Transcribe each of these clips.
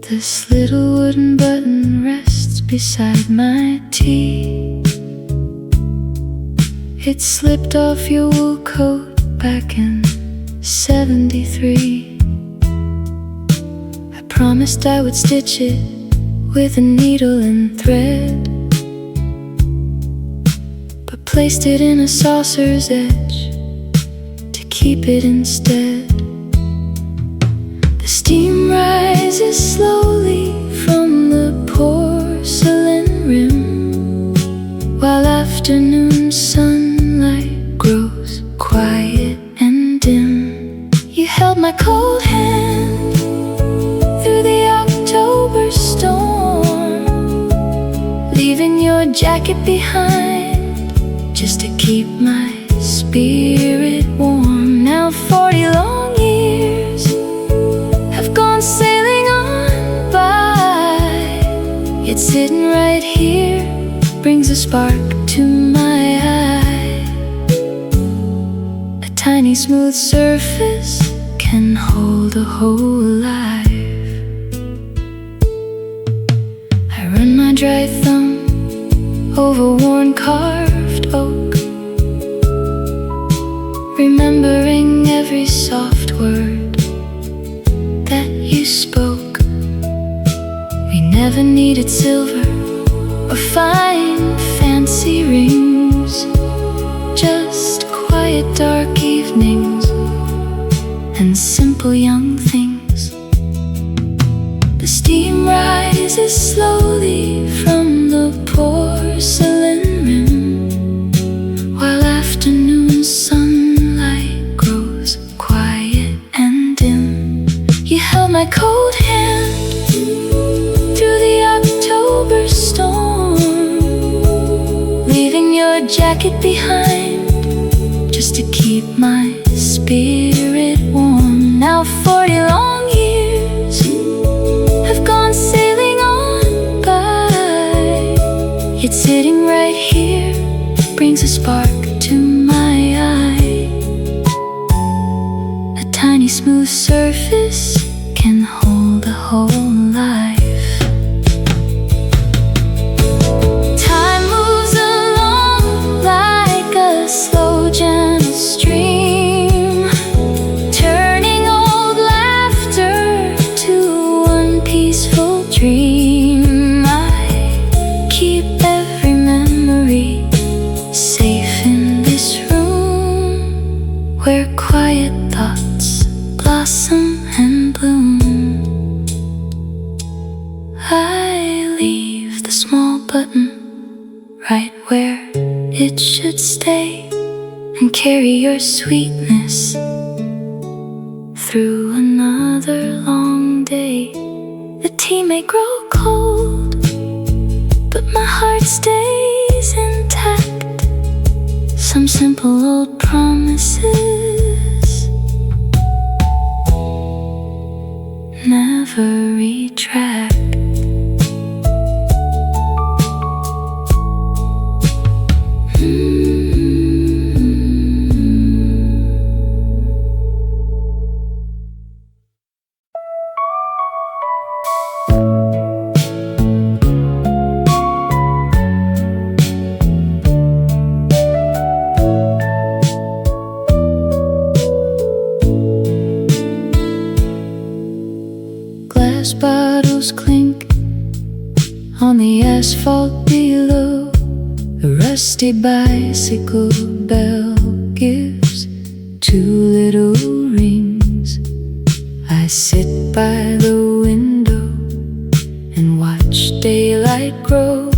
This little wooden button rests beside my tea. It slipped off your wool coat back in '73. I promised I would stitch it with a needle and thread, but placed it in a saucer's edge to keep it instead. The steam rises slowly from the porcelain rim, while afternoon sunlight grows quiet and dim. You held my cold hand through the October storm, leaving your jacket behind just to keep my spirit warm. Now 40 long years have gone sailing on by, yet sitting right here brings a spark to my eye. A tiny smooth surface can hold a whole life. I run my dry thumb over worn carved oak, remembering every soft word that you spoke. We never needed silver or fine fancy rings, just quiet dark evenings and simple young things. The steam rises slowly from the porcelain rim, while afternoon sunlight grows quiet and dim. You held my cold hand through the October storm, leaving your jacket behind just to keep my spirit warm. Now 40 long years have gone sailing on by, yet sitting right here brings a spark to my eye. A tiny smooth surface can hold a whole life. Time moves along like a slow gentle stream, turning old laughter to one peaceful dream. I keep every memory safe in this room, where quiet thoughts blossom and bloom. I leave the small button right where it should stay, and carry your sweetness through another long day. The tea may grow cold, but my heart stays intact. Some simple old promises never retract. Glass bottles clink on the asphalt below. A rusty bicycle bell gives two little rings. I sit by the window and watch daylight grow,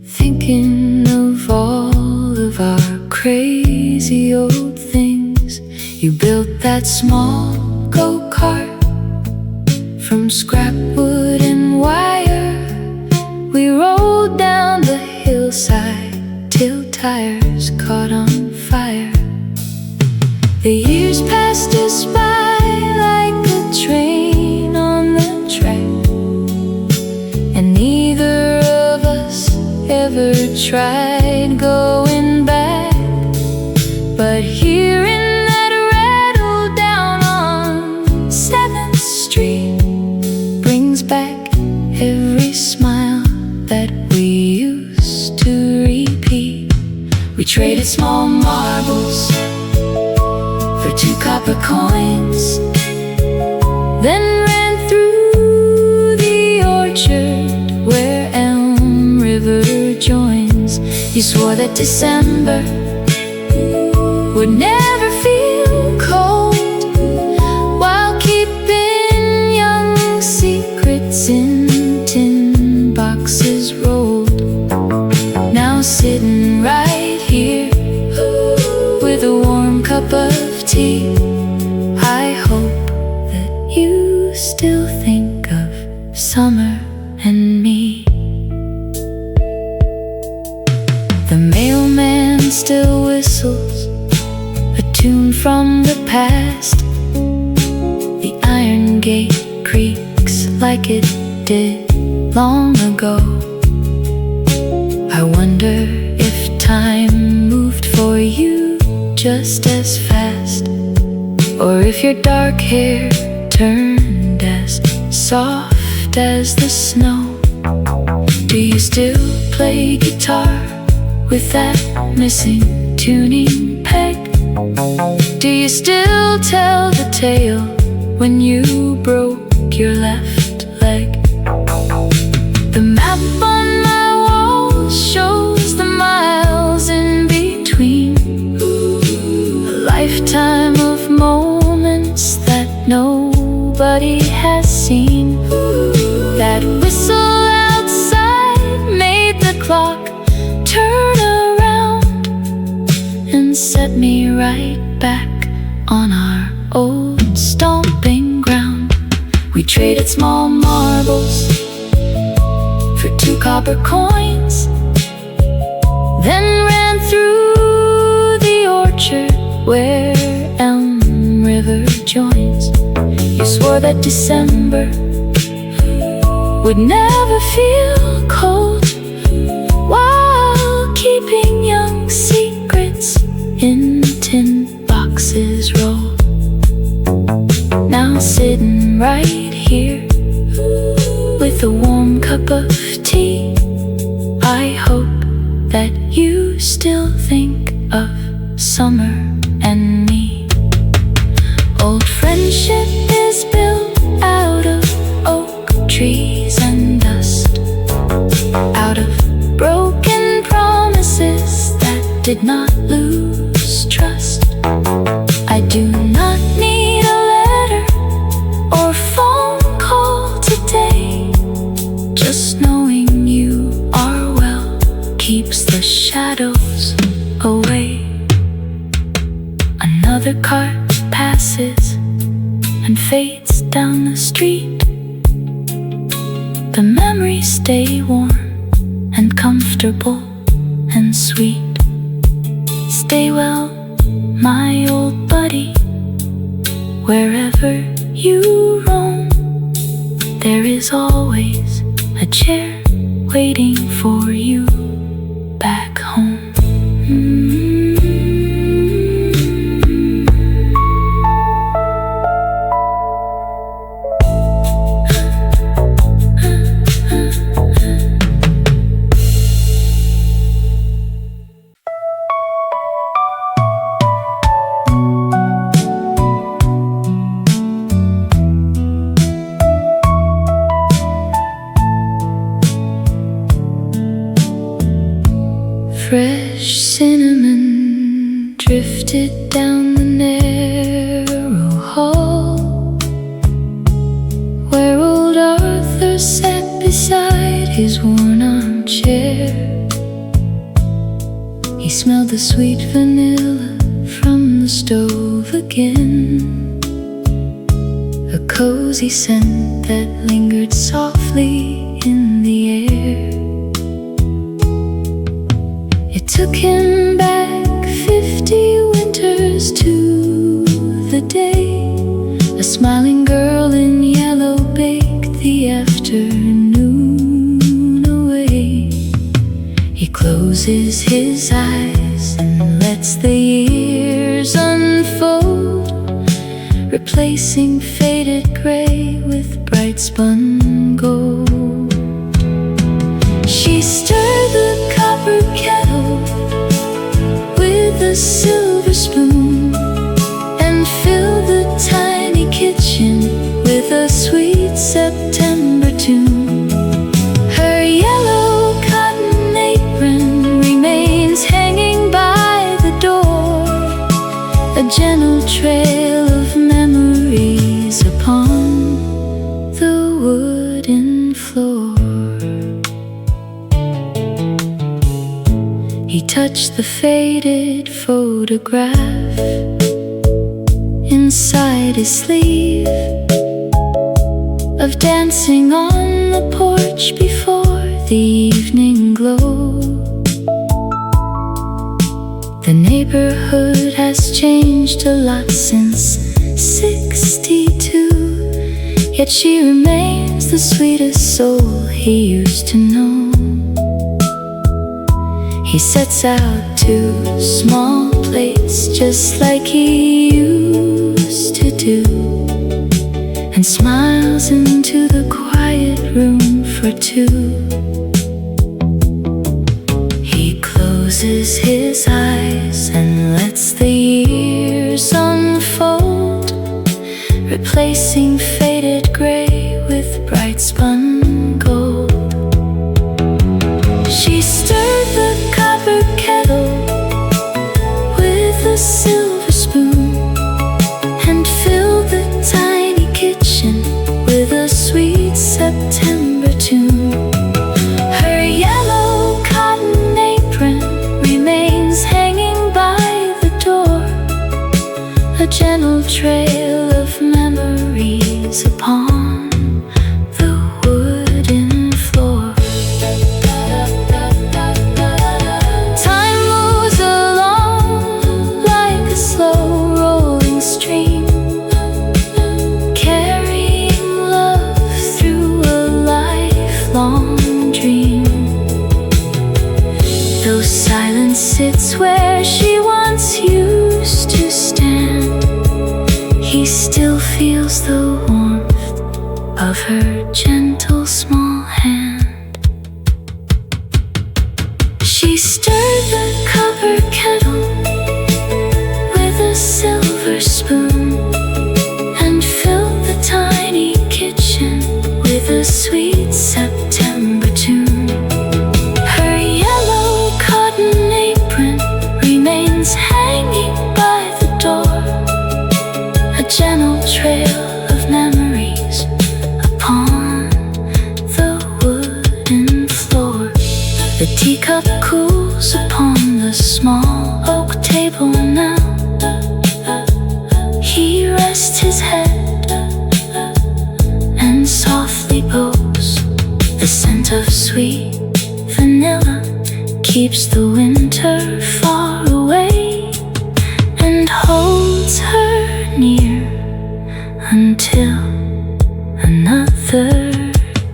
thinking of all of our crazy old things. You built that small go-kart from scrap wood and wire. We rode down the hillside till tires caught on fire. The years passed us by like a train on the track, and neither of us ever tried going back. But here in that rattle down on 7th Street, back every smile that we used to repeat. We traded small marbles for 2 copper coins, then ran through the orchard where Elm River joins. You swore that December would never feel cold, while keeping young secrets in tin boxes rolled. Now sitting right here with a warm cup of tea, I hope that you still think of summer and me. The mailman still whistles a tune from the past. The iron gate creaks like it did long ago. I wonder if time moved for you just as fast, or if your dark hair turned as soft as the snow. Do you still play guitar with that missing tuning peg? Do you still tell the tale when you broke your left leg? The map on my wall shows the miles in between, a lifetime of moments that nobody has seen. That whistle outside made the clock turn around and set me right back on our old stomping ground. We traded small marbles for 2 copper coins, then ran through the orchard where Elm River joins. You swore that December would never feel cold, while keeping young secrets in tin boxes rolled. Now sitting right here with a warm cup of tea, I hope that you still think of summer and me. Old friendship is built out of oak trees and dust, out of broken promises that did not lose trust. I do not need a letter or phone call today. Just knowing you are well keeps the shadows away. Another cart passes and fades down the street. The memories stay warm and comfortable and sweet. Stay well, my old buddy, wherever you roam. There is always a chair waiting for you back home. Fresh cinnamon drifted down the narrow hall, where old Arthur sat beside his worn armchair. He smelled the sweet vanilla from the stove again, a cozy scent that lingered softly in the air. It took him back 50 winters to the day a smiling girl in yellow baked the afternoon away. He closes his eyes and lets the years unfold, replacing faded gray with bright spun gold. silver spoon and fill the tiny kitchen with a sweet September tune. Her yellow cotton apron remains hanging by the door, a gentle trail of memories upon the wooden floor. He touched the faded photograph inside his sleeve, of dancing on the porch before the evening glow. The neighborhood has changed a lot since '62, yet she remains the sweetest soul he used to know. He sets out 2 small plates just like he used to do, and smiles into the quiet room for 2. He closes his eyes and lets the years unfold, replacing faded gray with bright spun gold. She stirred the copper kettle with a silver spoon and filled the tiny kitchen with a sweet September tune. Her yellow cotton apron remains hanging by the door, a gentle trail of memories upon the wooden floor. Time moves along like a slow rolling stream, carrying love through a lifelong dream. Though silence sits where she once used to stand, he still feels the warmth of her gentle small hand. She stirred the copper kettle with a silver spoon and filled the tiny kitchen with a sweet September tune. Her yellow cotton apron remains hanging by the door, a gentle trail of memories upon the wooden floor. The teacup cools upon the small oak table now. He rests his head and softly bows. The scent of sweet vanilla keeps the winter far away and holds her near until another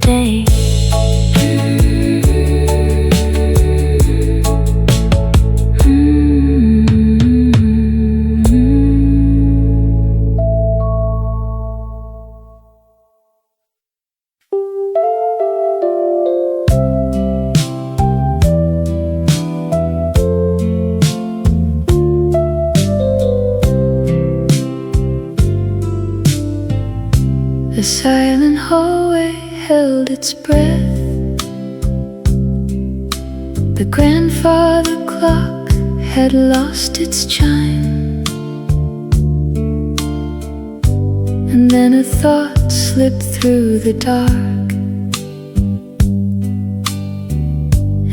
day. The silent hallway held its breath. The grandfather clock had lost its chime, and then a thought slipped through the dark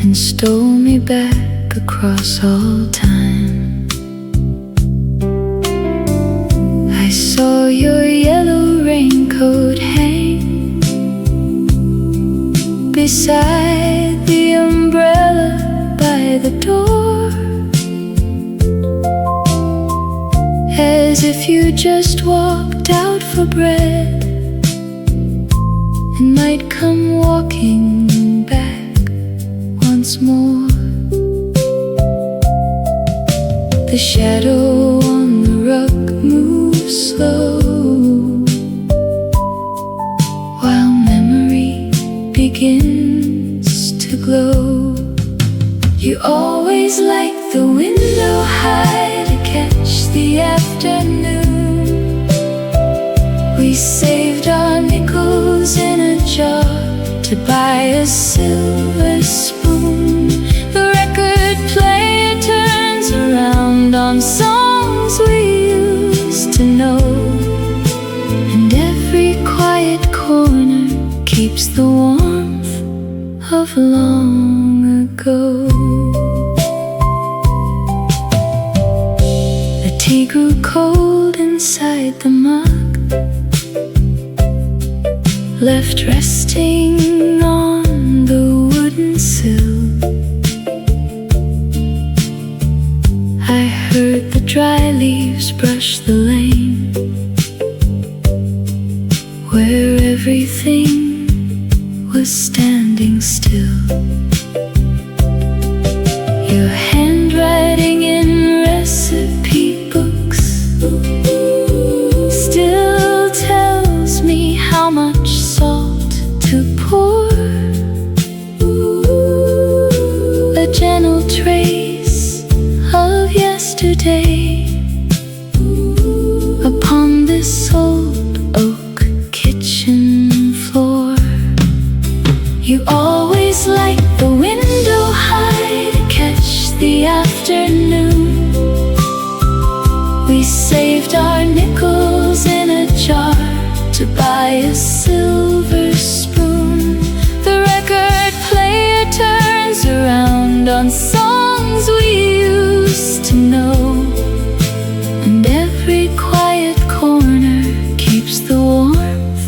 and stole me back across all time. I saw your yellow raincoat hang beside the umbrella by the door, as if you just walked out for bread and might come walking back once more. The shadow on the rug moves slow, while memory begins to glow. You always liked the window high to catch the afternoon. We saved our nickels in a jar to buy a silver spoon. The record player turns around on songs we used to know, and every quiet corner keeps the warmth of long ago. The tea grew cold inside the mug, left resting on the wooden sill. I heard the dry leaves brush the lane where everything was standing still. Your handwriting in recipe books still tells me how much salt to pour. A gentle trace of yesterday upon this old oak kitchen floor. You always liked the window high to catch the afternoon. We saved our nickels in a jar to buy a silver spoon. The record player turns around on songs we used to know, and every quiet corner keeps the warmth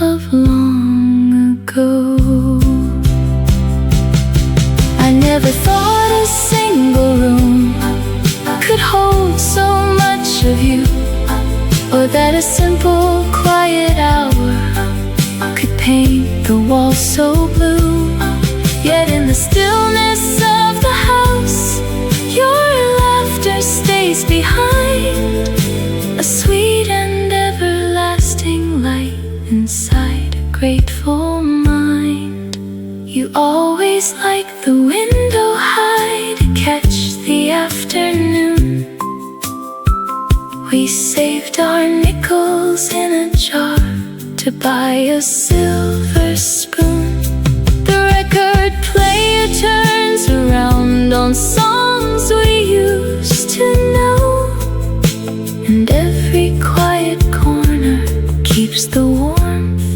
of long ago. I never thought a single room could hold so much of you, or that a simple quiet hour could paint the walls so blue. Yet in the stillness of the house, your laughter stays behind, a sweet and everlasting light inside a grateful mind. You always liked the window high to catch the afternoon. We saved our nickels in a jar to buy a silver spoon. The record player turns around on songs we used to know, and every quiet corner keeps the warmth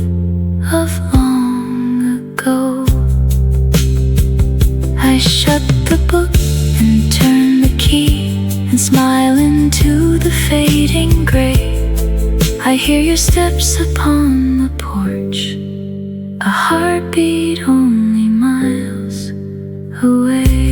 of long ago. I shut the book and turn the key and smile into the fading gray. I hear your steps upon the porch, a heartbeat only miles away.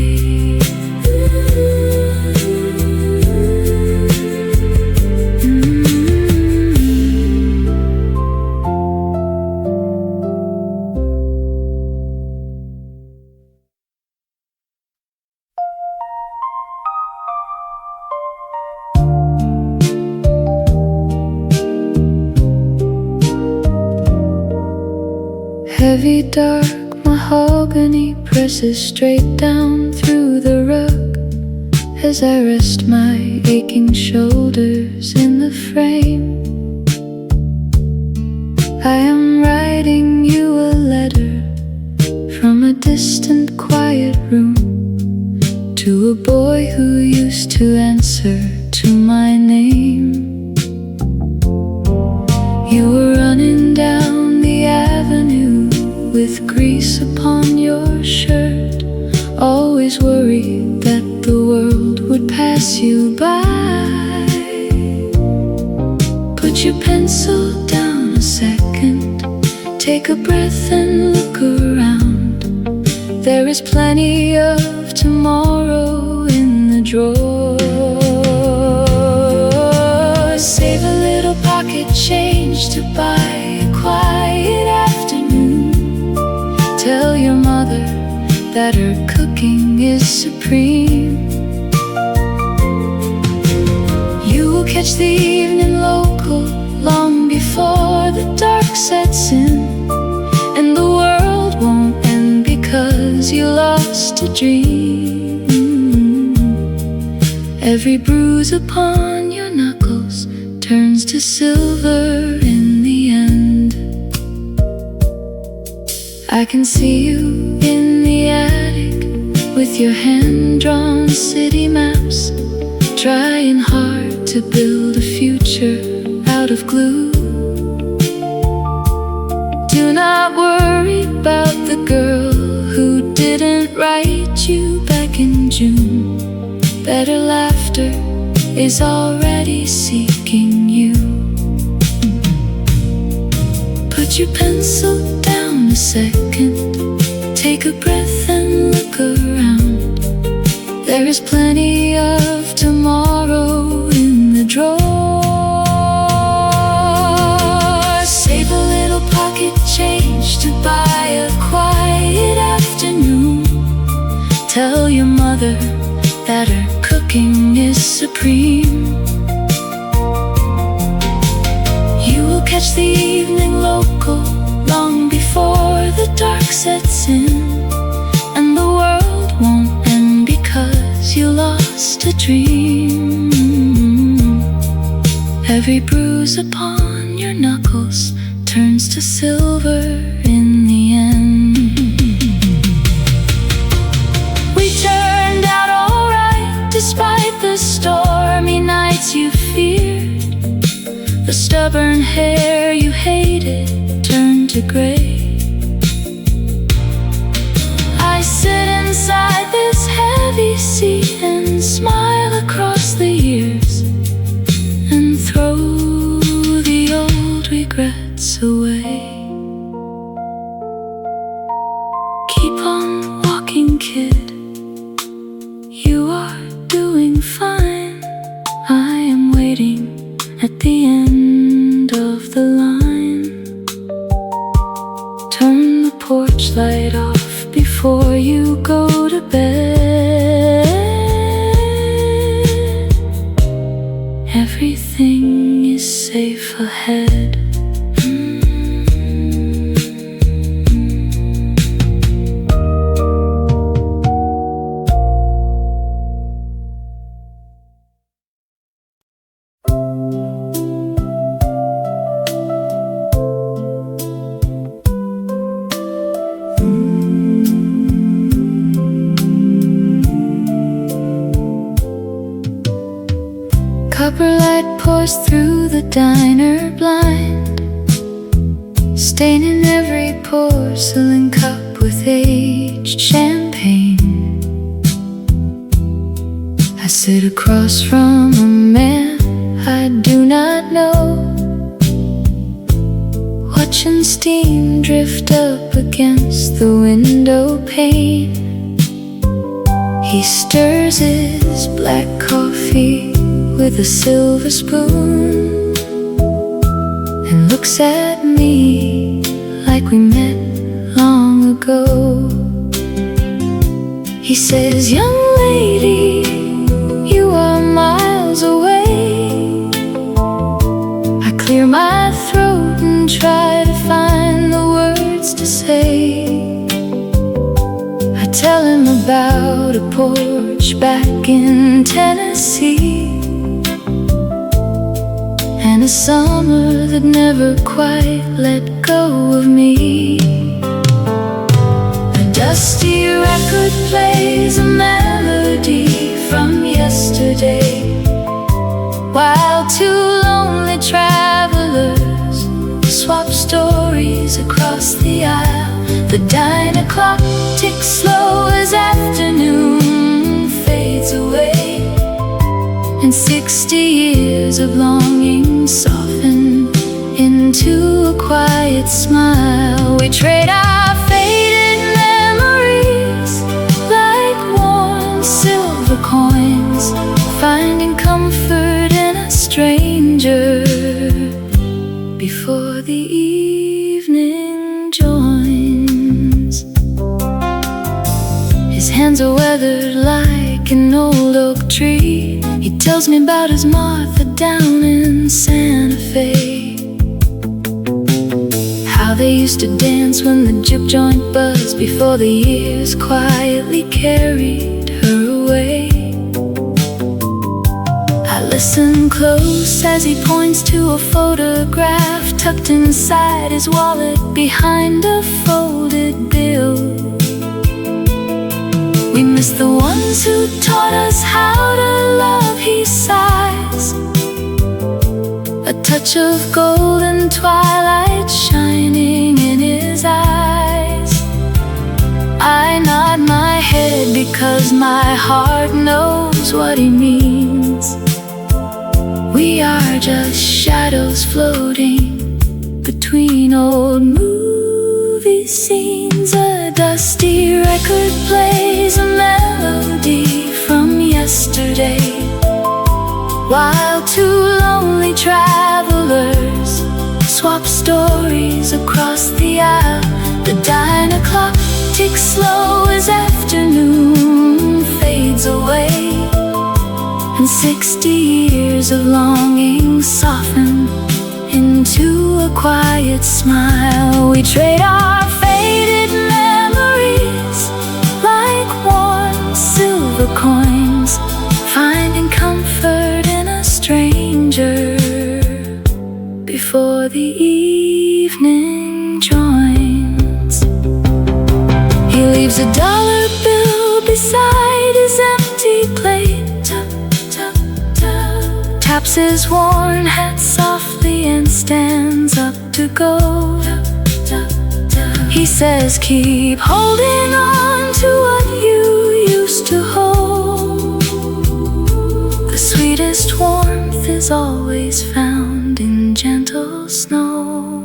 Heavy dark mahogany presses straight down through the rug as I rest my aching shoulders in the frame. I am writing you a letter from a distant quiet room, to a boy who used to answer to my name. You were running down the avenue with grease upon your shirt, always worried that the world would pass you by. Put your pencil down a second, take a breath and look around. There is plenty of tomorrow in the drawer. Save a little pocket change to buy a quiet afternoon. Tell your mother that her cooking is supreme. You will catch the evening local long before the dark sets in, and the world won't end because you lost a dream. Every bruise upon your knuckles turns to silver in the end. I can see you in the attic with your hand-drawn city maps, trying hard to build a future out of glue. Do not worry about the girl who didn't write you back in June. Better laughter is already seeking you. Put your pencil down a second, take a breath and look around. There is plenty of tomorrow in the drawer. Save a little pocket change to buy a quiet afternoon. Tell your mother that her cooking is supreme. You will catch the evening local long before the dark sets in, and the world won't end because you lost a dream. Every bruise upon your knuckles turns to silver in the end. We turned out alright despite the stormy nights you feared. The stubborn hair you hated turned to gray. I sit inside this heavy seat and smile across the years and throw the old regrets away. Keep on walking, kid. You are doing fine. I am waiting at the end of the line. Turn the porch light off before you go to bed. Everything is safe ahead. Copper light pours through the diner blind, staining every porcelain cup with aged champagne. I sit across from a man I do not know, watching steam drift up against the window pane. He stirs his black coffee with a silver spoon and looks at me like we met long ago. He says, "Young lady, you are miles away." I clear my throat and try to find the words to say. I tell him about a porch back in Tennessee, and a summer that never quite let go of me. A dusty record plays a melody from yesterday, while two lonely travelers swap stories across the aisle. The diner clock ticks slow as afternoon fades away, and 60 years of longing soften into a quiet smile. We trade our faded memories like warm silver coins, finding comfort in a stranger before the evening joins. His hands are weathered like an old oak tree. He tells me about his Martha down in Santa Fe, how they used to dance when the juke joint buzzed before the years quietly carried her away. Listen close as he points to a photograph tucked inside his wallet behind a folded bill. We miss the ones who taught us how to love, he sighs. A touch of golden twilight shining in his eyes. I nod my head because my heart knows what he means. We are just shadows floating between old movie scenes. A dusty record plays a melody from yesterday, while two lonely travelers swap stories across the aisle. The diner clock ticks slow as afternoon fades away, and 60 years of longing soften into a quiet smile. We trade our faded memories like worn silver coins, finding comfort in a stranger before the evening joins. He leaves a dollar bill beside his empty plate, taps his worn hat softly and stands up to go. He says, keep holding on to what you used to hold. The sweetest warmth is always found in gentle snow.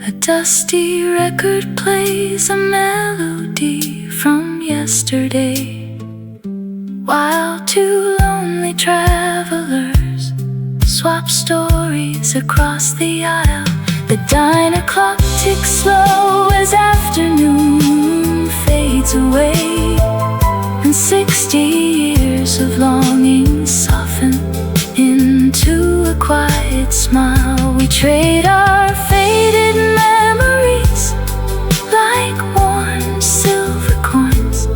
A dusty record plays a melody from yesterday, while two lonely travelers swap stories across the aisle. The diner clock ticks slow as afternoon fades away, and 60 years of longing soften into a quiet smile. We trade our faded memories like worn silver coins,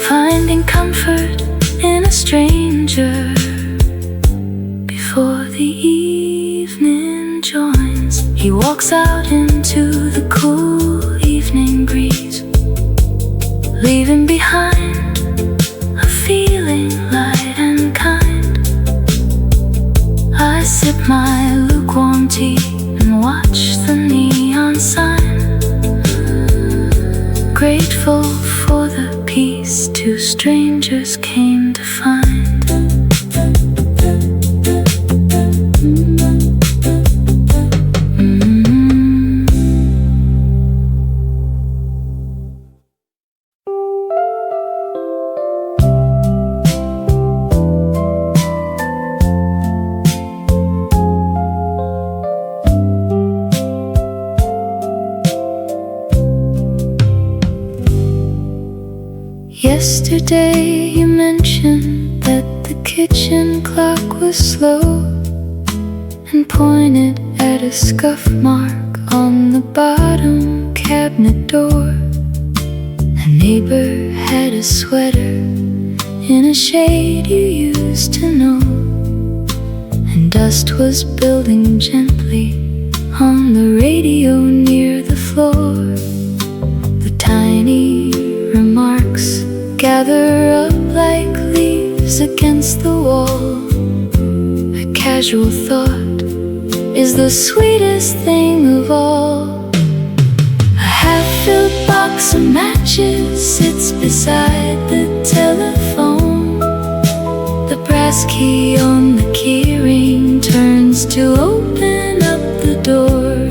finding comfort in a stranger before the evening joins. He walks out into the cool evening breeze, leaving behind a feeling light and kind. I sip my lukewarm tea and watch the neon sign, grateful for the peace two strangers came to find. Yesterday you mentioned that the kitchen clock was slow, and pointed at a scuff mark on the bottom cabinet door. A neighbor had a sweater in a shade you used to know, and dust was building gently on the radio near the floor. The tiny remarks gather up like leaves against the wall. A casual thought is the sweetest thing of all. A half-filled box of matches sits beside the telephone. The brass key on the keyring turns to open up the door.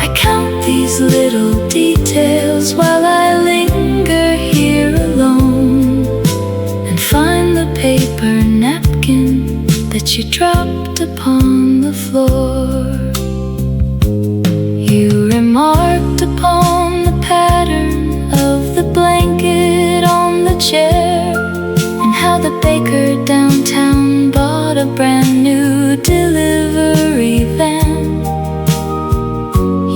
I count these little details while I linger here alone, and find the paper napkin that you dropped upon the floor. You remarked upon the pattern of the blanket on the chair, and how the baker downtown bought a brand new delivery van.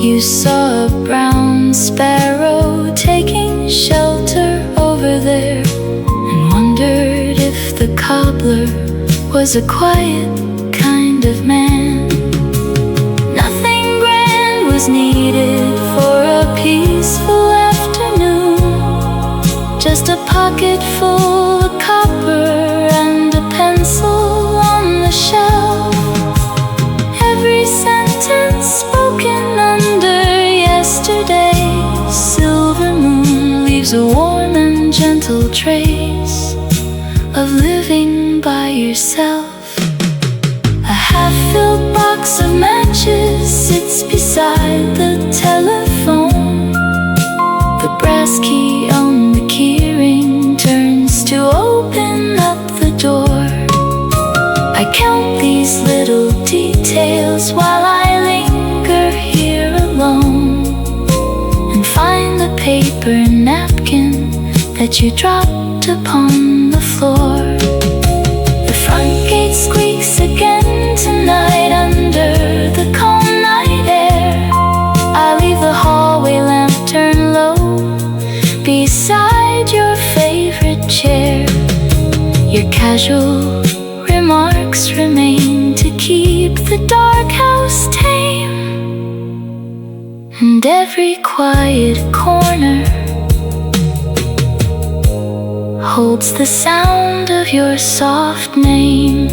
You saw a brown sparrow taking shelter over there, and wondered if the cobbler was a quiet kind of man. Nothing grand was needed for a peaceful afternoon. Just a pocket full of copper and a pencil on the shelf. Every sentence spoken under yesterday's silver moon leaves a warm and gentle trace of living by yourself. A half-filled box of matches sits beside the telephone. The brass key on the keyring turns to open up the door. I count these little details while I linger here alone, and find the paper napkin that you dropped upon the floor. The front gate squeaks again tonight under the calm night air. I leave the hallway lamp turned low beside your favorite chair. Your casual remarks remain to keep the dark house tame, and every quiet corner holds the sound of your soft name.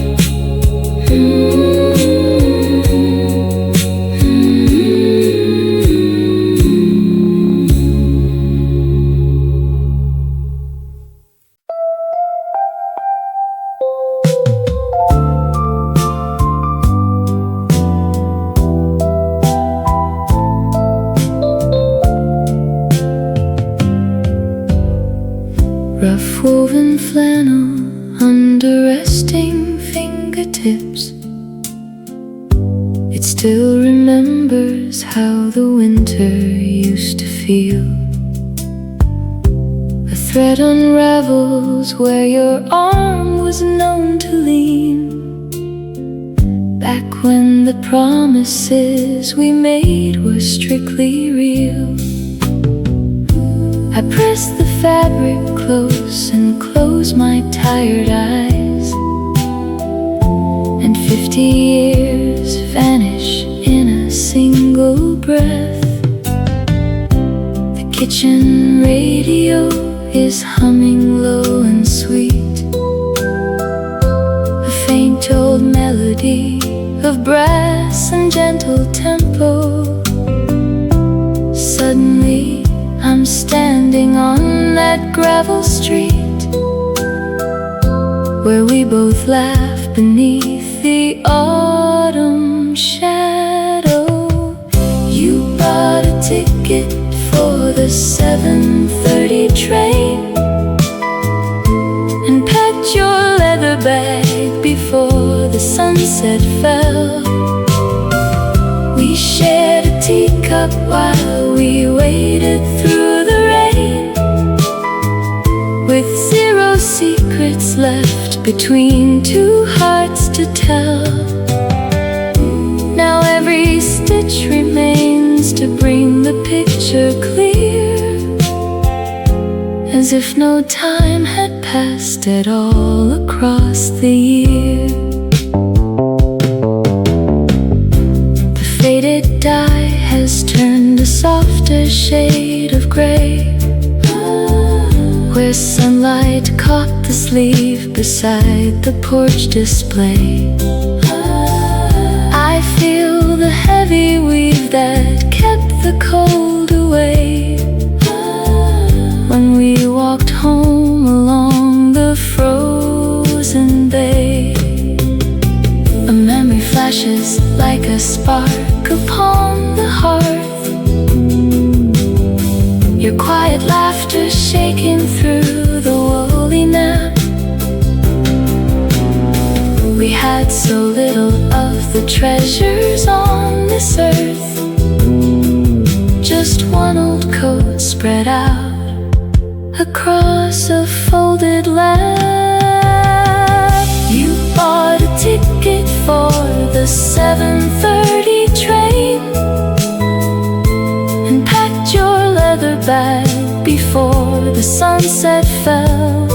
Rough woven flannel under resting fingertips. It still remembers how the winter used to feel. A thread unravels where your arm was known to lean, back when the promises we made were strictly real. I press the fabric close and close my tired eyes, and 50 years vanish in a single breath. The kitchen radio is humming low and sweet, a faint old melody of brass and gentle tempo. Suddenly I'm standing on that gravel street where we both laugh beneath the autumn shadow. You bought a ticket for the 7:30 train and packed your leather bag before the sunset fell. We shared a teacup while we waited through the rain, with zero secrets left between two hearts to tell. Now every stitch remains to bring the picture clear, as if no time had passed at all across the year. The faded dye has turned a softer shade of gray, where sunlight caught the sleeve beside the porch display. I feel the heavy weave that kept the cold away when we walked home along the frozen bay. A memory flashes like a spark upon the hearth, your quiet laughter shaking through the woolly nap. We had so little of the treasures on this earth, just one old coat spread out across a folded lap. You bought a ticket for the 7:30 train and packed your leather bag before the sunset fell.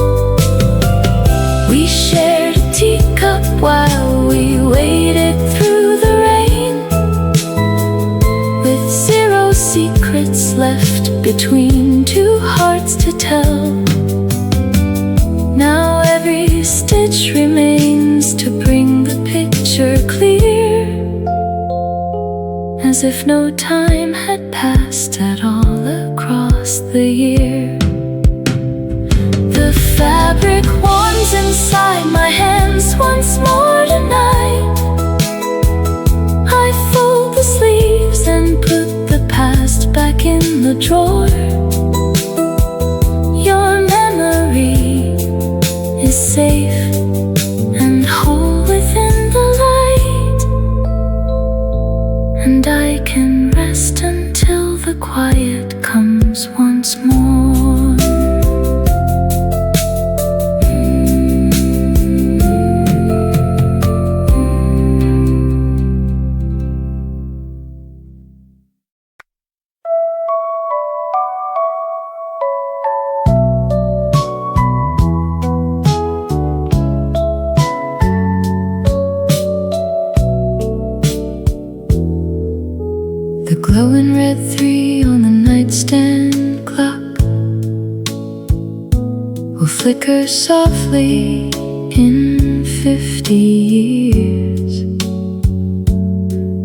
We shared a teacup secrets left between two hearts to tell. Now every stitch remains to bring the picture clear, as if no time had passed at all across the year. The fabric warms inside my hands once more tonight. I fold the sleeves and put the past back in the drawer. Your memory is safe and whole within the light, and I can rest until the quiet comes once more. The glowing red 3 on the nightstand clock will flicker softly in 50 years.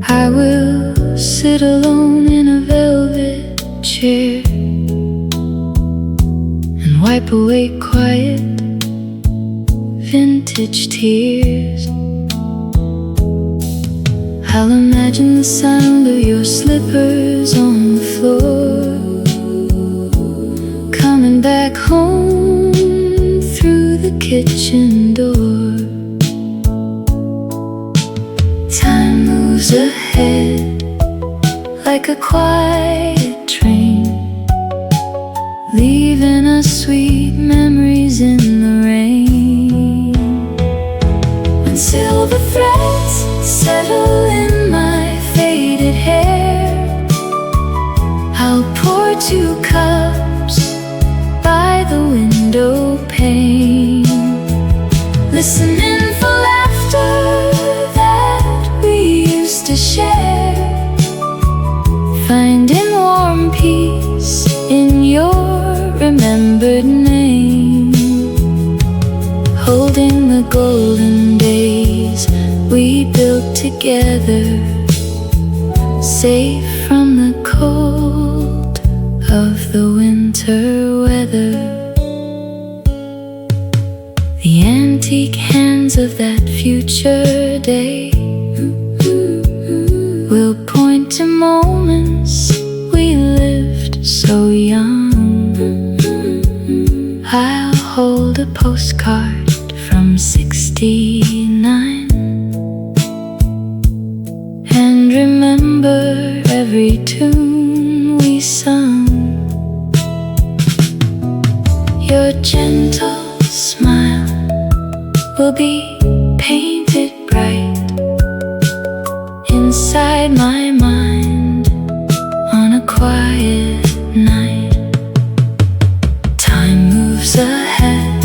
I will sit alone in a velvet chair and wipe away quiet vintage tears. I'll imagine the sound of your slippers on the floor, coming back home through the kitchen door. Time moves ahead like a quiet train, leaving us sweet memories in the rain. When silver threads settle in my faded hair, I'll pour 2 cups by the window pane, listening for laughter that we used to share, finding warm peace in your remembered name, holding the golden days we built together, safe from the cold of the winter weather. The antique hands of that future day will point to moments we lived so young. I'll hold a postcard from 69 and remember every tune we sung. Your gentle smile will be painted bright inside my mind on a quiet night. Time moves ahead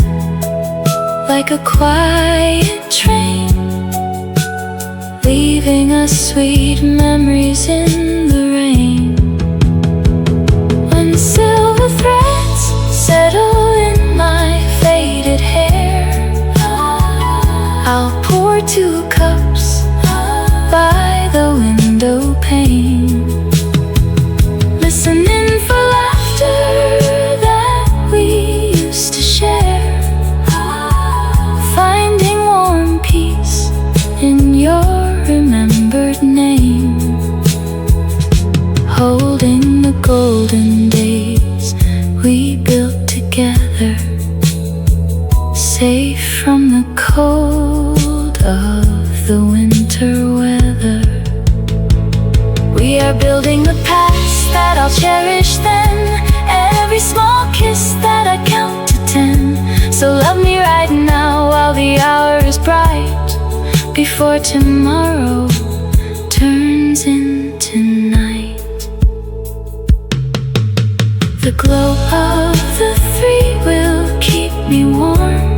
like a quiet train, leaving us sweet memories in the rain. When silver threads settle in my faded hair, I'll pour 2 cups by the window pane, listening for laughter that we used to share, finding warm peace in your remembered name, holding the golden days we built together, safe from the cold of the winter weather. We are building the past that I'll cherish then, every small kiss that I count to 10. So love me right now while the hour is bright, before tomorrow turns into night. The glow of the 3 will keep me warm.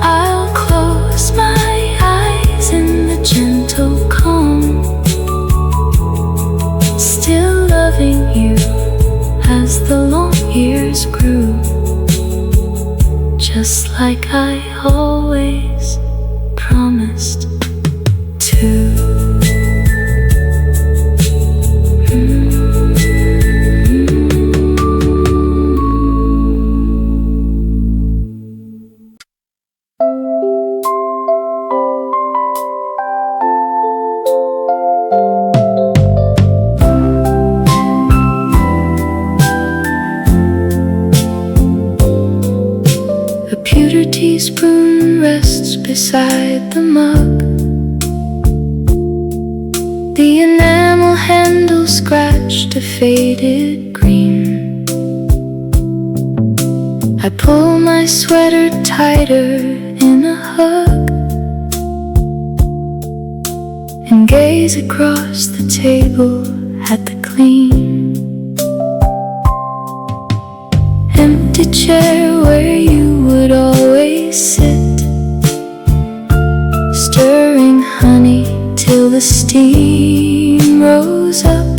I'll close my eyes in the gentle calm, just like I always promised to. A pewter teaspoon rests beside the mug. The enamel handle scratched a faded green. I pull my sweater tighter in a hug and gaze across the table at the clean empty chair where you would always sit, stirring honey till the steam rose up.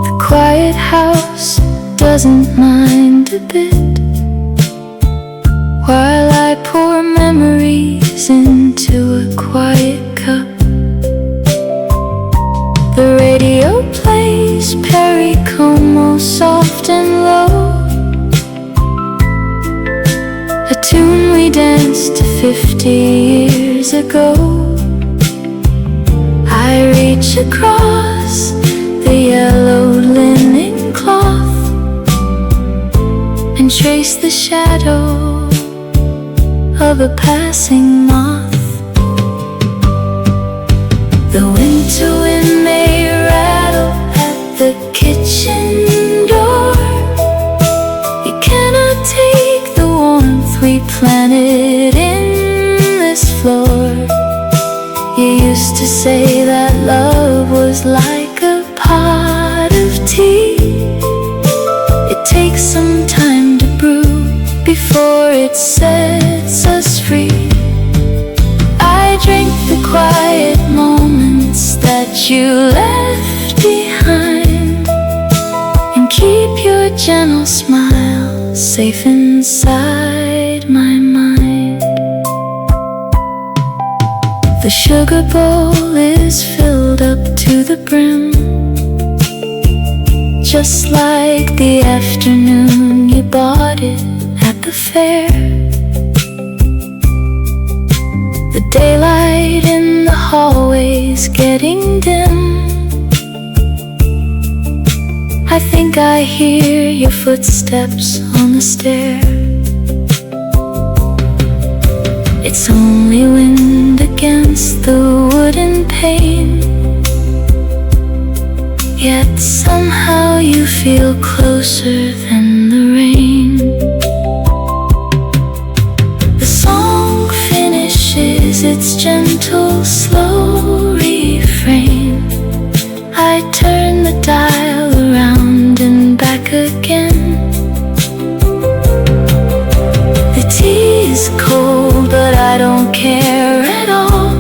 The quiet house doesn't mind a bit while I pour memories into a quiet cup. The radio plays Perry Como soft and low, a tune we danced to 50 years ago. I reach across the yellowed linen cloth and trace the shadow of a passing moth. The winter wind may rattle at the kitchen door. You cannot take the warmth we planted in this floor. You used to say that love was like a pot of tea. It takes some time to brew before it sets us free. I drink the quiet moments that you left behind and keep your gentle smile safe inside my mind. The sugar bowl is filled up to the brim, just like the afternoon you bought it at the fair. The daylight in the hallway's getting dim. I think I hear your footsteps on the stair. It's only wind against the wooden pane, yet somehow you feel closer than the rain. The song finishes its gentle, slow refrain. I turn the dial around and back again. The tea is cold, but I don't care at all.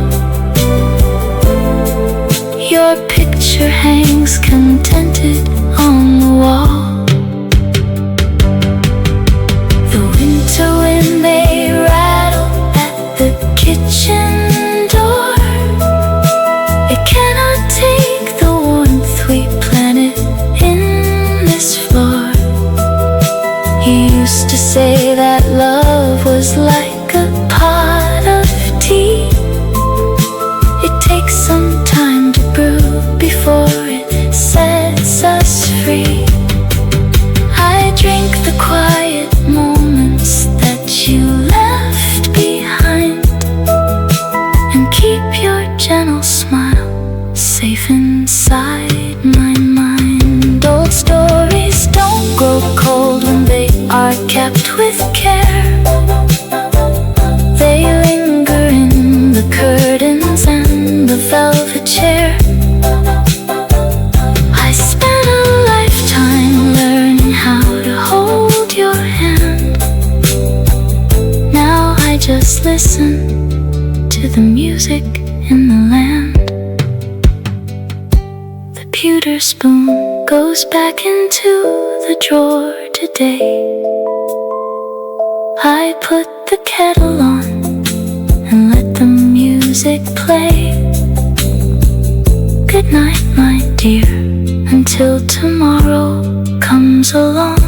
Your picture hangs contented on the wall. The winter wind may rattle at the kitchen door. It cannot take the warmth we planted in this floor. You used to say that love was like a pot of tea. It takes some time to brew before it sets us free. I drink the quiet moments that you left behind and keep your gentle smile safe inside my mind. Old stories don't grow cold when they are kept with care. They linger in the curtains and the velvet chair. I spent a lifetime learning how to hold your hand. Now I just listen to the music in the land. The pewter spoon goes back into the drawer today. I put the kettle on and let the music play. Good night, my dear, until tomorrow comes along.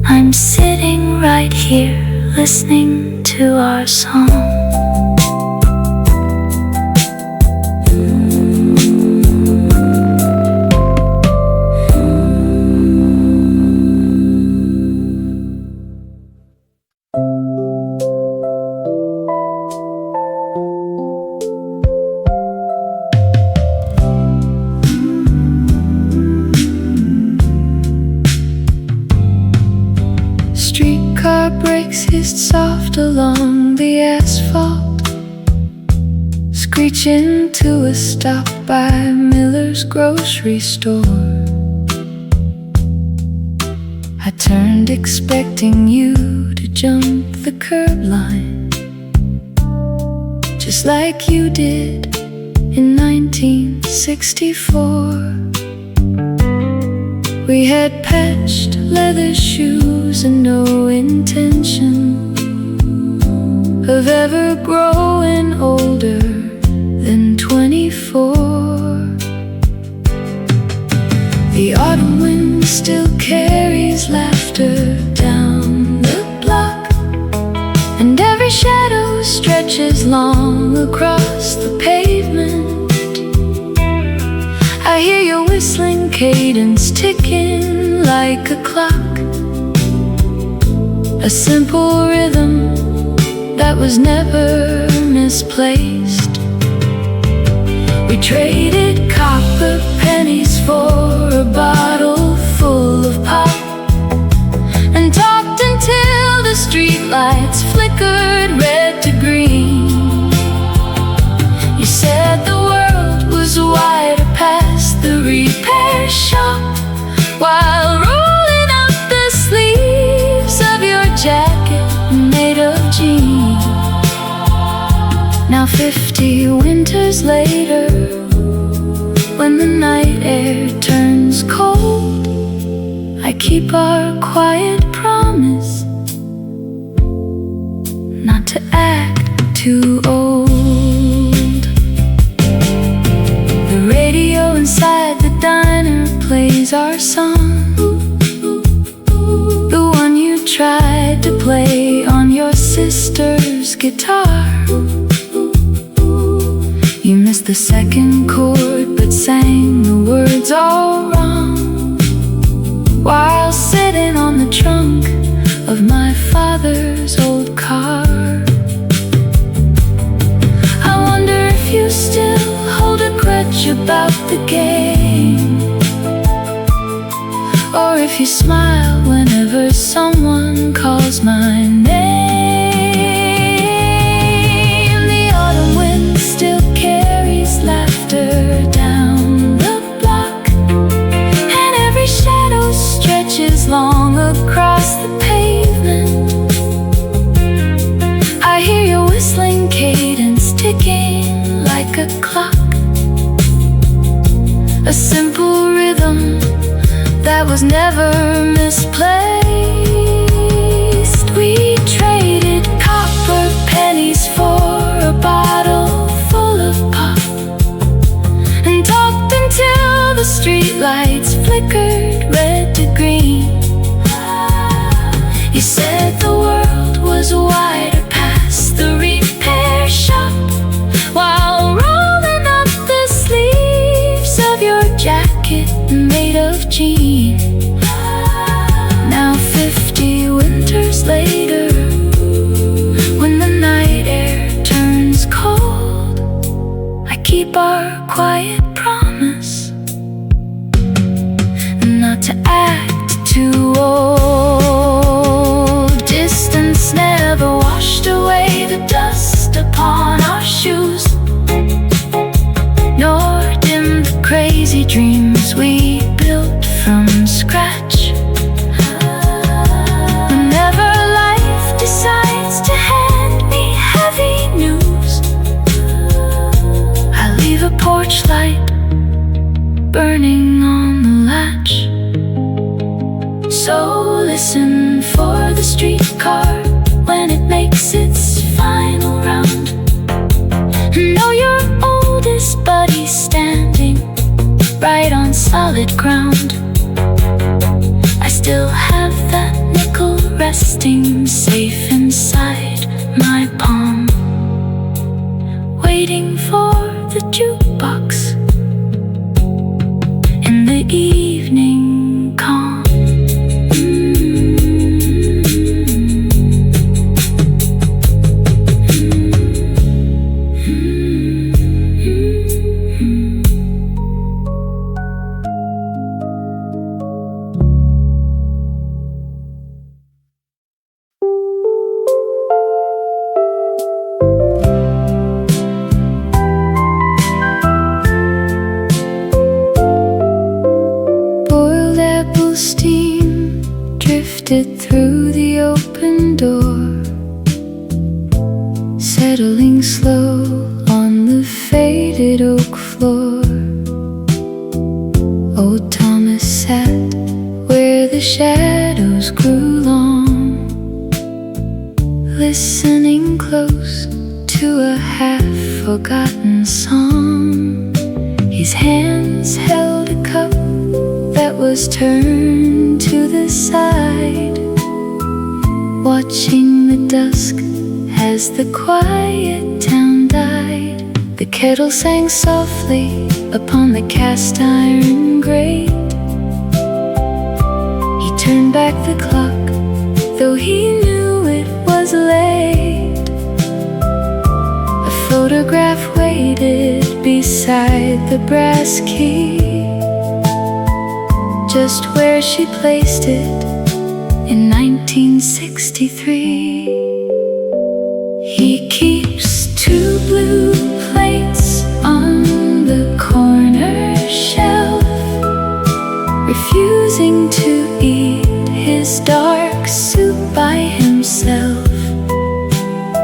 I'm sitting right here listening to our song. Streetcar brakes hissed soft along the asphalt, screeching to a stop by Miller's grocery store. I turned expecting you to jump the curb line, just like you did in 1964. We had patched leather shoes and no intention of ever growing older than 24. The autumn wind still carries laughter down the block, and every shadow stretches long across the pavement. I hear your whistling cadence ticking like a clock, a simple rhythm that was never misplaced. We traded copper pennies for a bottle full of pop, and talked until the streetlights flickered red to green. You said the world was wider past the repair shop, while rolling up the sleeves of your jacket made of jeans. Now 50 winters later, when the night air turns cold, I keep our quiet promise not to act too old. The radio inside the diner plays our song, the one you tried to play on your sister's guitar. You missed the second chord but sang the words all wrong, while sitting on the trunk of my father's old car. I wonder if you still hold a grudge about the game, or if you smile whenever someone calls my name. The autumn wind still carries laughter down the block, and every shadow stretches long across the pavement. I hear your whistling cadence ticking like a clock, a simple rhythm that was never misplaced. We traded copper pennies for a bottle full of pop, and talked until the streetlights flickered red to green. You said the world was wider past the repair shop, while rolling up the sleeves of your jacket made of jeans. Now 50 winters later, when the night air turns cold, I keep our quiet promise not to act too old. Distance never washed away the dust upon our shoes, nor dimmed the crazy dreams we built from scratch. Whenever life decides to hand me heavy news, I leave a porch light burning on the latch. So listen for the streetcar when it makes its final round. Know your oldest buddy standing right on solid ground. I still have that nickel resting safe inside my palm, waiting for the jukebox in the evening calm. Steam drifted through the open door, settling slow on the faded oak floor. Old Thomas sat where the shadows grew long, listening close to a half-forgotten song. His hands held a cup that was turned to the side, watching the dusk as the quiet town died. The kettle sang softly upon the cast iron grate. He turned back the clock, though he knew it was late. A photograph waited beside the brass key, just where she placed it in 1963. He keeps 2 blue plates on the corner shelf, refusing to eat his dark soup by himself,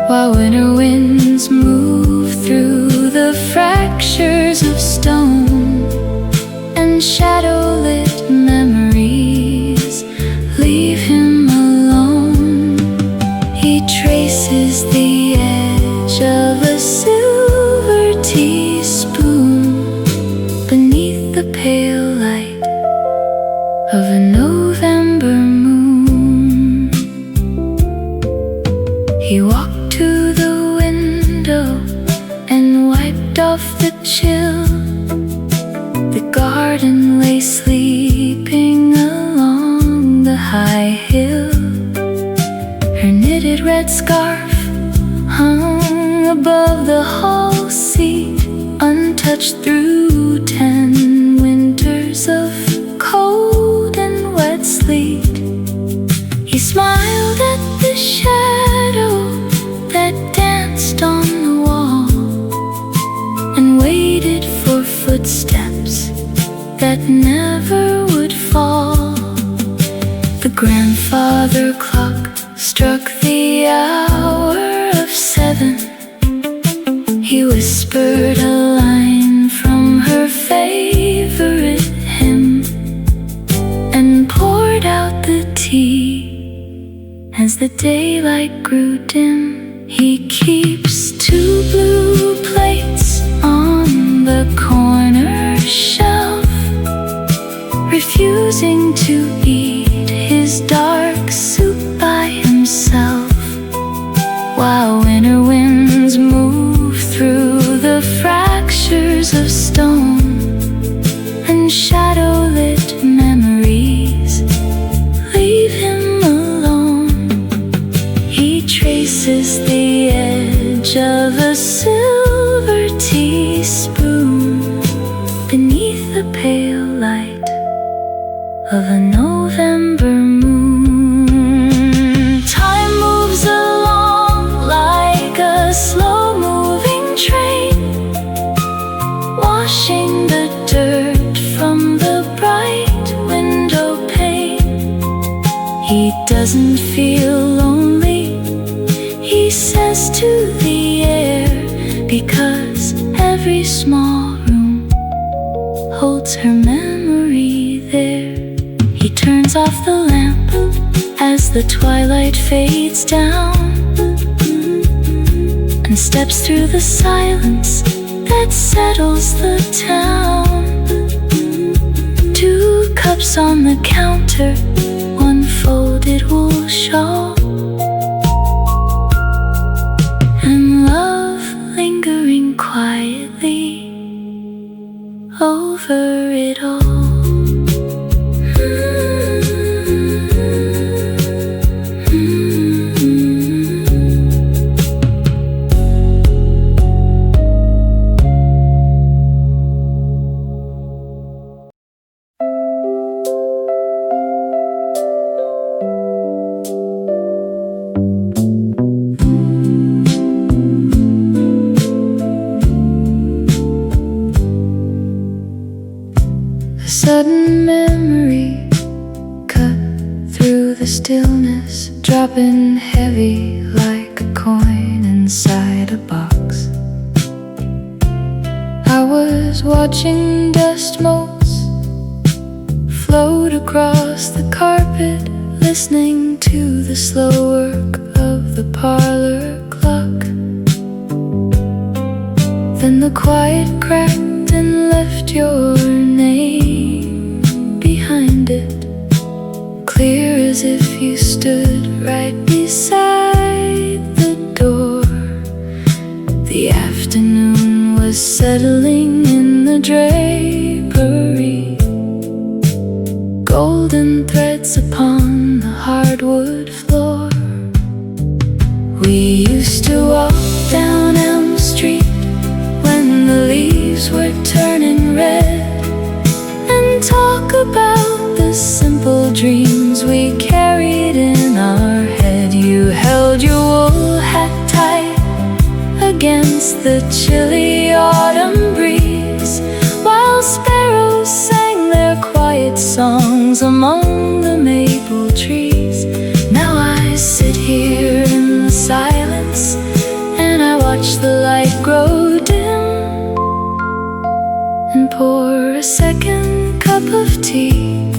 while winter winds move through the fractures of stone and shadow-lit memories leave him alone. He traces the edge of a silver teaspoon beneath the pale light of a November moon. He walked to the window and wiped off the chill. The garden lay sleeping along the high hill. Her knitted red scarf hung above the hall seat, untouched through 10 winters of cold and wet sleet. He smiled at the shadow that danced on the wall and waited for footsteps that never would fall. The grandfather clock struck the hour of 7. He whispered a line from her favorite hymn and poured out the tea as the daylight grew dim. He keeps 2 blue plates on the corner shelf, refusing to eat his dark soup by himself, while winter winds move through the fractures of stone and shadow-lit memories leave him alone. He traces the edge of a silver teaspoon beneath the pale light of a November moon. Time moves along like a slow-moving train, washing the dirt from the bright window pane. He doesn't feel lonely, he says to the air, because every small room holds her memory there. He turns off the lamp as the twilight fades down and steps through the silence that settles the town. 2 cups on the counter, 1 folded wool shawl, and love lingering quietly over it all. Sudden memory cut through the stillness, dropping heavy like a coin inside a box. I was watching dust motes float across the carpet, listening to the slow work of the parlor clock. Then the quiet cracked and left your name behind it, clear as if you stood right beside the door. The afternoon was settling in the drapery, golden threads upon the hardwood floor. We used to walk down Elm Street when the leaves were turning red, and talk about the simple dreams we carried in our head. You held your wool hat tight against the chilly autumn breeze, while sparrows sang their quiet songs among the maple trees. Now I sit here in the silence and I watch the light grow dim, and pour a second cup of tea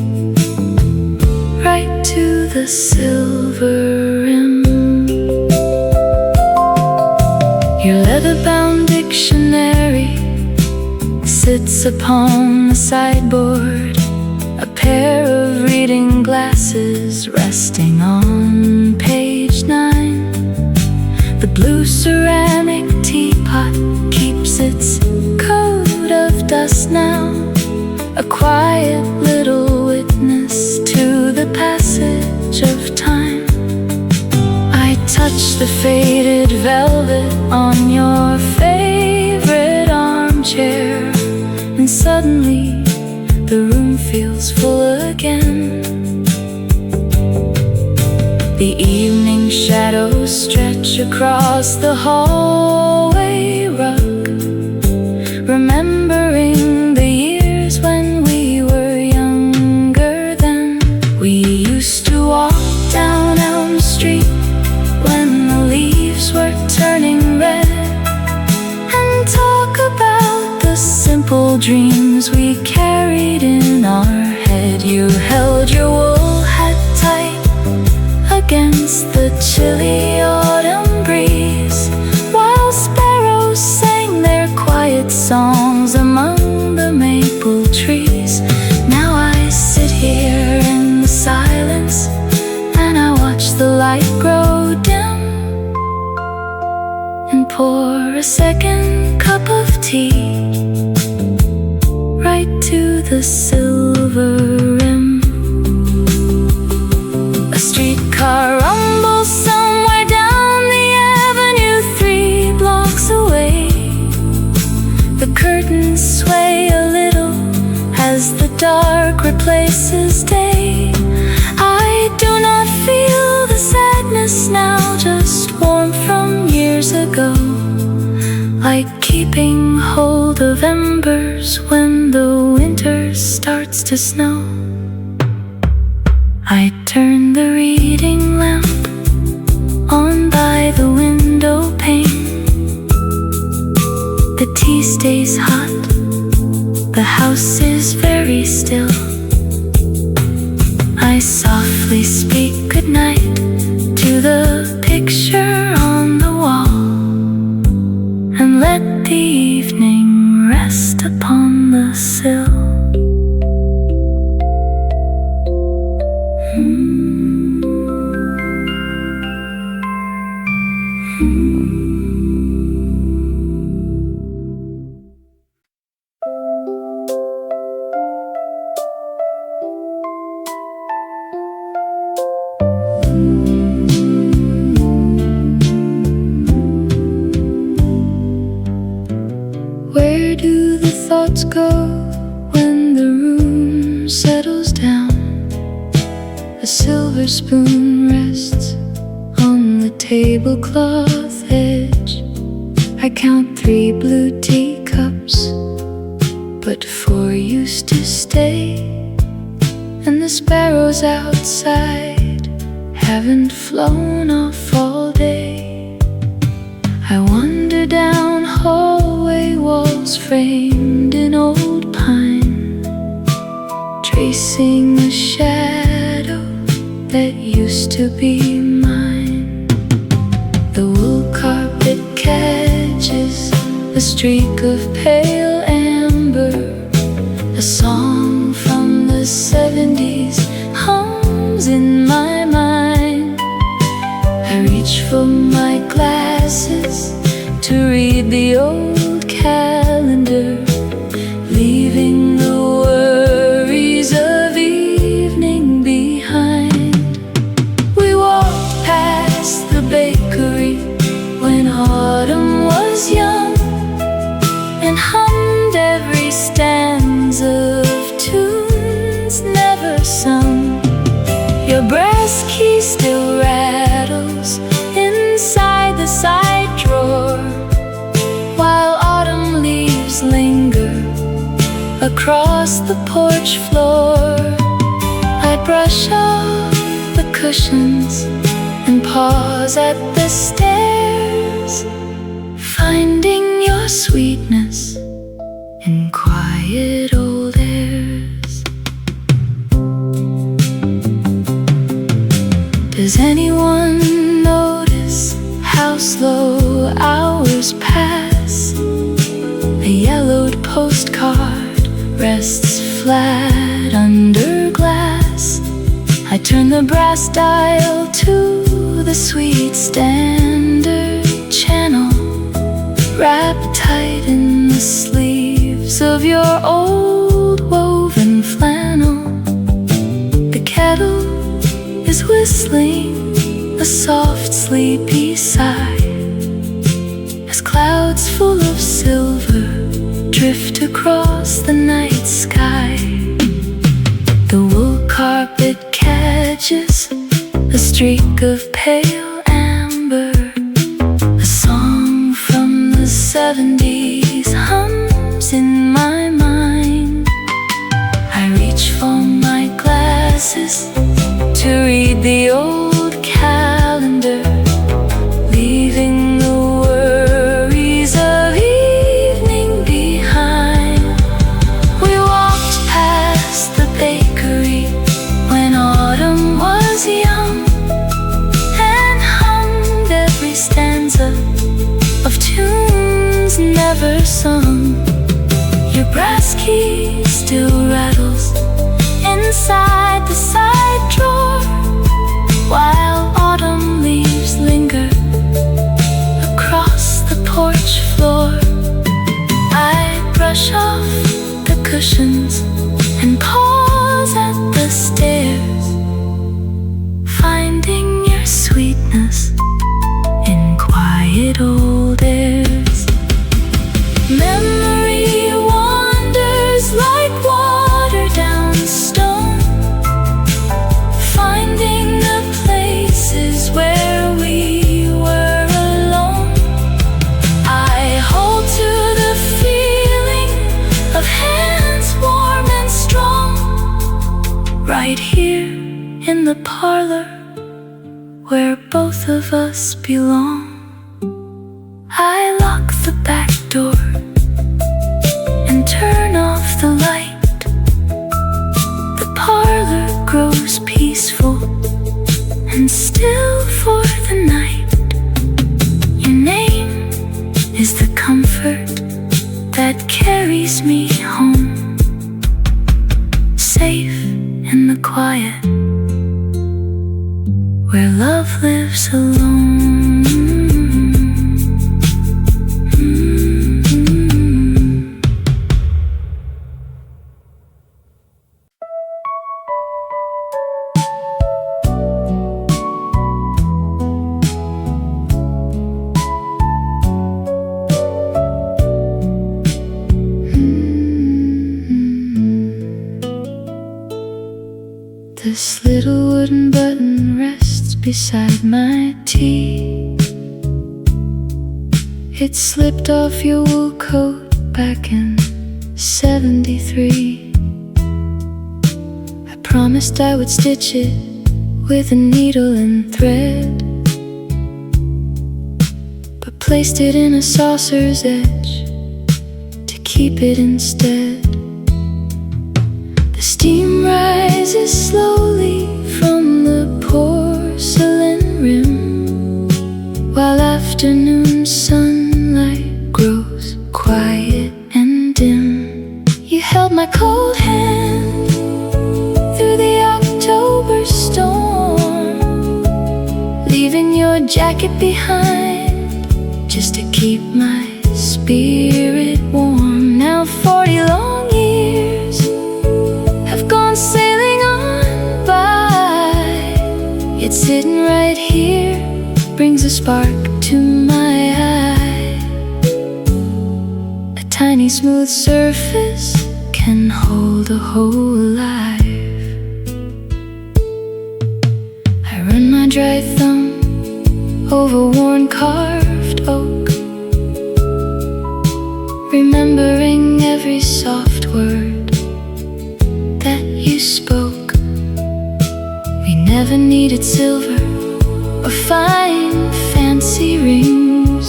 right to the silver rim. Your leather-bound dictionary sits upon the sideboard, a pair of reading glasses resting on page 9. The blue ceramic teapot keeps its coat of dust now, a quiet little witness to the passage of time. I touch the faded velvet on your favorite armchair, and suddenly the room feels full again. The evening shadows stretch across the hallway rug, remembering the years when we were younger then. We used to walk down Elm Street when the leaves were turning red, and talk about the simple dreams we carried in our head. You held your wool hat tight against the chilly autumn breeze, while sparrows sang their quiet songs among the maple trees. Now I sit here in the silence and I watch the light grow dim, and pour a second cup of tea right to the silver rim. A streetcar rumbles somewhere down the avenue 3 blocks away. The curtains sway a little as the dark replaces day. I do not feel the sadness now, just warmth from years ago, like keeping hold of embers when the winter starts to snow. I turn the reading lamp on by the window pane. The tea stays hot, the house is very still. I softly speak goodnight to the picture on the wall, and let the evening rest upon the sill. Where do the thoughts go when the room settles down? A silver spoon rests on the tablecloth edge. I count 3 blue teacups, but 4 used to stay. And the sparrows outside haven't flown off all day. I wander down hallway walls framed in old pine, tracing a shadow that used to be mine. The wool carpet catches a streak of pale amber. A song from the 70s hums in my mind. I reach for my glasses to read the old calendar, leaving the worries of evening behind. We walked past the bakery when autumn was young, and hummed every stanza of tunes never sung. Your brass key still rattles inside the side drawer, while autumn leaves linger across the porch floor. I brush off the cushions and pause at the stairs, finding your sweetness in quiet old airs. Does anyone notice how slow hours pass? A yellowed postcard rests flat under glass. I turn the brass dial to the sweet standard channel, wrapped tight in the sleeves of your old woven flannel. The kettle is whistling a soft sleepy sigh as clouds full of silver drift across the night sky. The wool carpet catches a streak of pale amber. A song from the 70s hums in my mind. I reach for my glasses to read the old calendar, leaving the worries of evening behind. We walked past the bakery when autumn was young, and hummed every stanza of tunes never sung. Your brass key still rattles inside the side drawer, while autumn leaves linger across the porch floor. I brush off the cushions and pause at the stairs, finding your sweetness in quiet old airs. Memory wanders like water down stone, finding the places where we were alone. I hold to the feeling of hands warm and strong, right here in the parlor where both of us belong. I lock the back door and turn off the light. The parlor grows peaceful carries me home, safe in the quiet, where love lives alone. This little wooden button rests beside my tea. It slipped off your wool coat back in '73. I promised I would stitch it with a needle and thread, but placed it in a saucer's edge to keep it instead. The steam rises slowly from the porcelain rim, while afternoon sunlight grows quiet and dim. You held my cold hand through the October storm, leaving your jacket behind just to keep my spirit warm. Now 40 long years have gone sailing on by, yet sitting right here brings a spark to my eye. A tiny smooth surface can hold a whole life. I run my dry thumb over worn carved oak, remembering every soft word that you spoke. We never needed silver or fine fancy rings,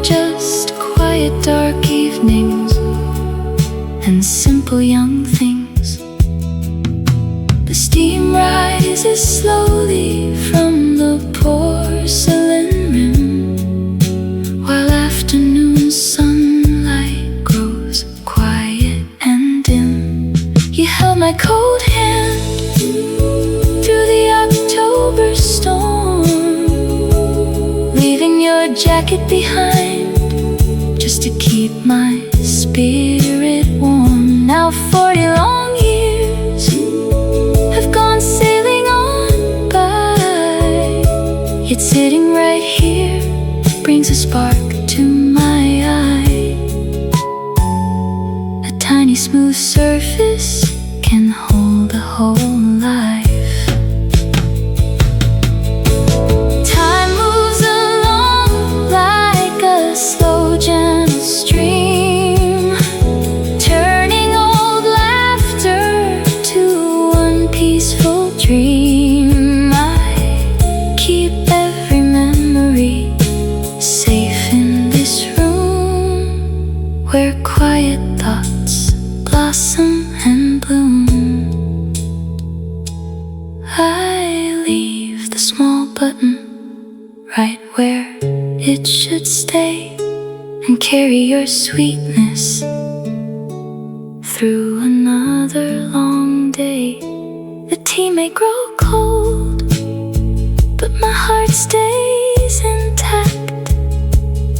just quiet dark evenings and simple young things. The steam rises slowly from the porcelain rim, while afternoon sunlight grows quiet and dim. You held my cold hand through the October storm, leaving your jacket behind just to keep my spirit warm. Now 40 long years have gone sailing on by, yet sitting right here brings a spark to my eye. A tiny smooth surface can hold a whole life. Time moves along like a slow gentle stream, turning old laughter to one peaceful dream. I keep every memory safe in this room, where quiet thoughts blossom and bloom. I leave the small button right where it should stay, and carry your sweetness through another long day. The tea may grow cold, but my heart stays intact.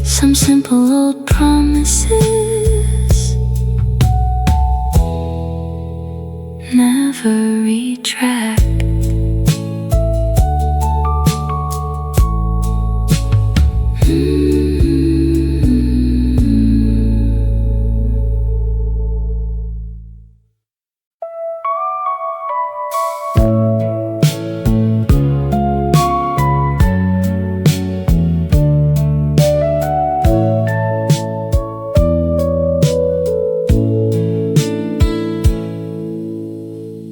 Some simple old promises never retract.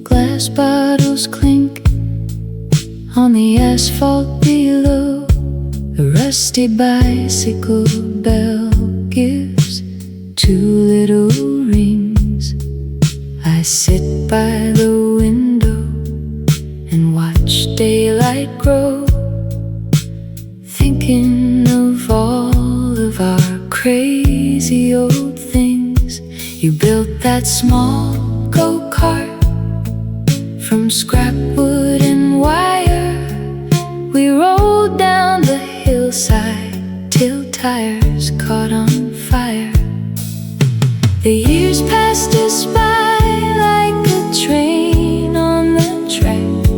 Glass bottles clink on the asphalt below. The rusty bicycle bell gives two little rings. I sit by the window and watch daylight grow, thinking of all of our crazy old things. You built that small go-kart from scrap wood and wire. We rode down the hillside till tires caught on fire. The years passed us by like a train on the track,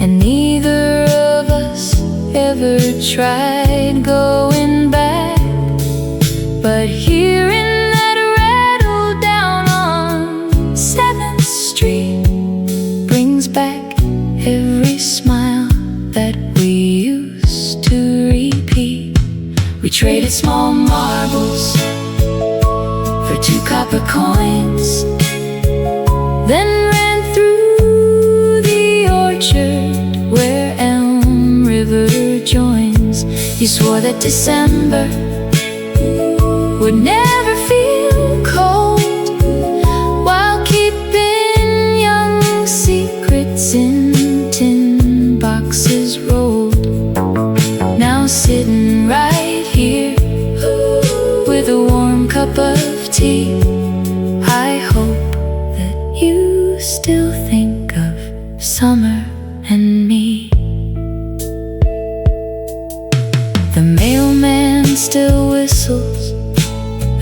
and neither of us ever tried going back. But hearing that rattle down on 7th Street brings back every smile that we used to repeat. We traded small marbles for 2 copper coins, then ran through the orchard where Elm River joins. You swore that December would never feel cold, while keeping young secrets in tin boxes rolled. Now sitting right here with a warm cup of tea, I hope that you still think of summer and me. The mailman still whistles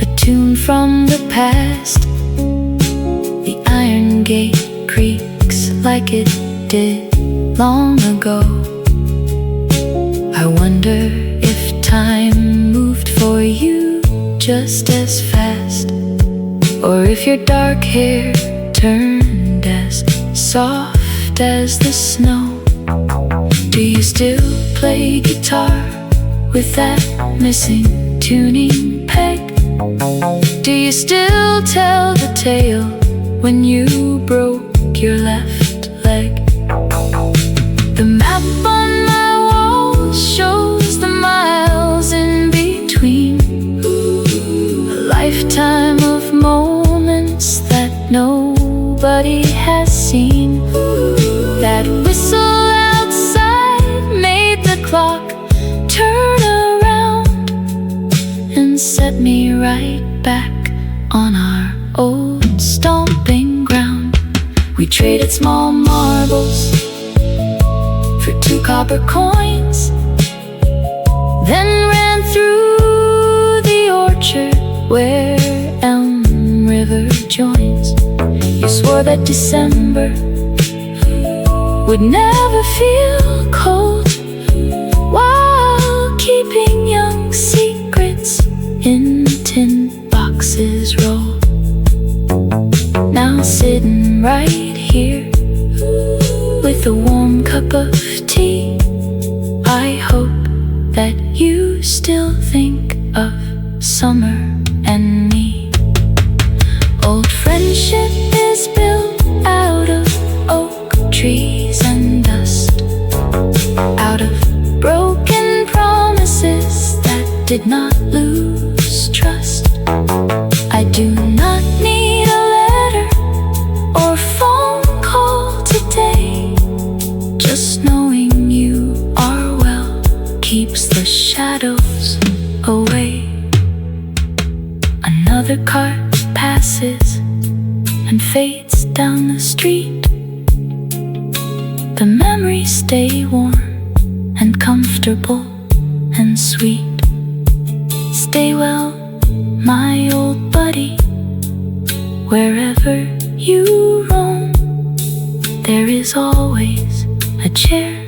a tune from the past. The iron gate creaks like it did long ago. I wonder if time moved for you just as fast, or if your dark hair turned as soft as the snow. Do you still play guitar with that missing tuning peg? Do you still tell the tale when you broke your left leg? The map on my wall shows the miles in between, a lifetime of moments that nobody has seen. That whistle outside made the clock turn around and set me right back on our old stomping ground. We traded small marbles for 2 copper coins, then ran through the orchard where Elm River joins. You swore that December would never feel cold, while keeping young secrets in tin boxes rolled. Now sitting right here with a warm cup of tea, I hope that you still think of summer and me. Old friendship is built out of oak trees and dust, out of broken promises that did not lose trust. I do not need a letter or phone call today. Just knowing you are well keeps the shadows away. Another cart passes and fades down the street. The memories stay warm and comfortable and sweet. Stay well, my old buddy, wherever you roam. There is always a chair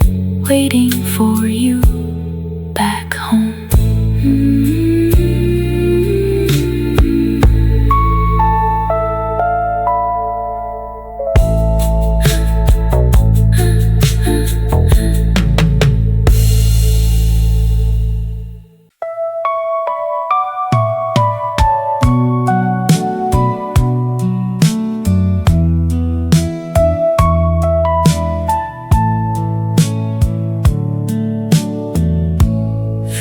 waiting for you back home.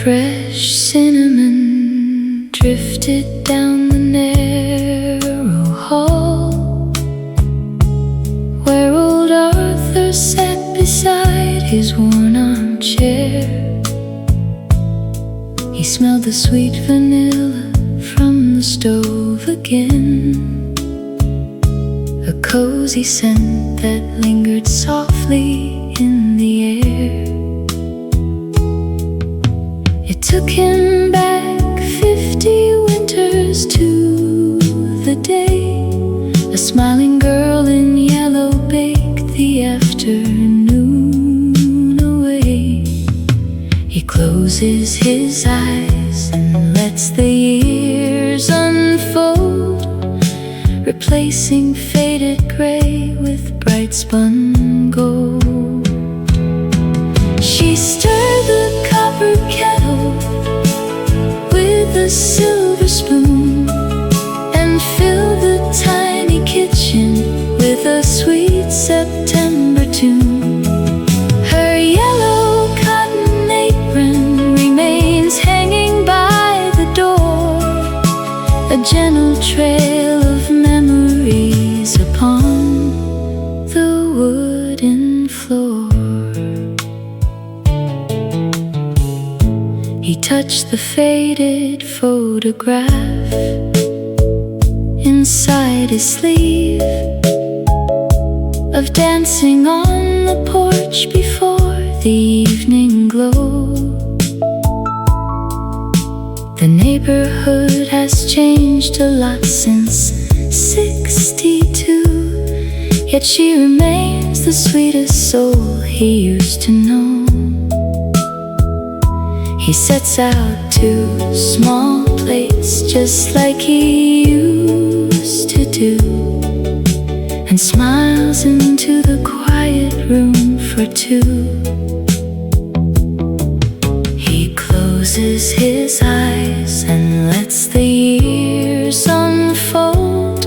Fresh cinnamon drifted down the narrow hall where old Arthur sat beside his worn armchair. He smelled the sweet vanilla from on the stove again, a cozy scent that lingered softly in the air. It took him back 50 winters to the day a smiling girl in yellow baked the afternoon away. He closes his eyes and lets the years unfold, replacing faded gray with bright spun gold. She stirred the copper kettle with a silver spoon and filled the tiny kitchen with a sweet September tune. Her yellow cotton apron remains hanging by the door, a gentle trail of memories upon the wooden floor. He touched the faded photograph inside his sleeve of dancing on the porch before the evening glow. The neighborhood has changed a lot since '62, yet she remains the sweetest soul he used to know. He sets out 2 small plates just like he used to do, and smiles into the quiet room for 2. He closes his eyes and lets the years unfold,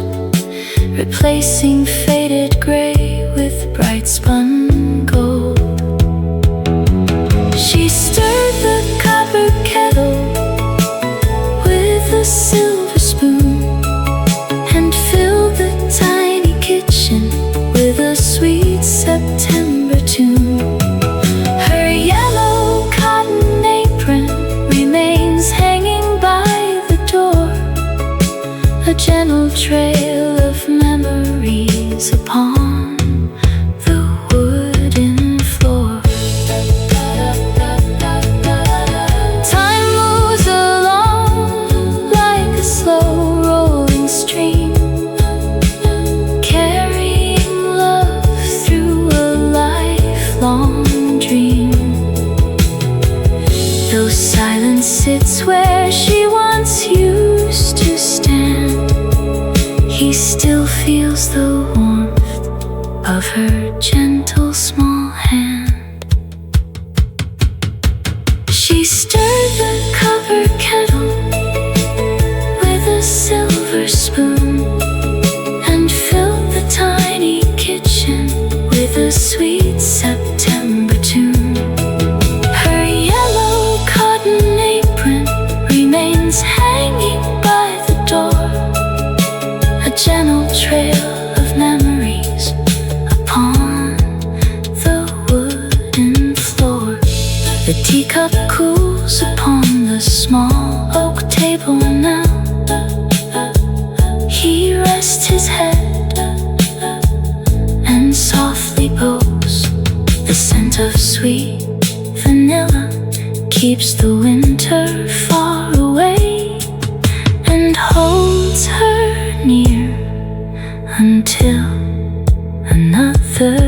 replacing faded gray with bright spun gold. She stirred the copper kettle with a silver spoon and filled the tiny kitchen with a sweet September tune. Her yellow cotton apron remains hanging by the door, a gentle trail of memories upon the wooden floor. Time moves along like a slow rolling stream, carrying love through a lifelong dream. Though silence sits where she once used to stand, he still feels the warmth of her gentle small hand. She stirred the copper kettle with a silver spoon and filled the tiny kitchen with a sweet September tune. Her yellow cotton apron remains hanging by the door, a gentle trail of memories upon the wooden floor. The teacup cools upon the small oak table now. He rests his head and softly bows. The scent of sweet vanilla keeps the winter far away and holds her near until another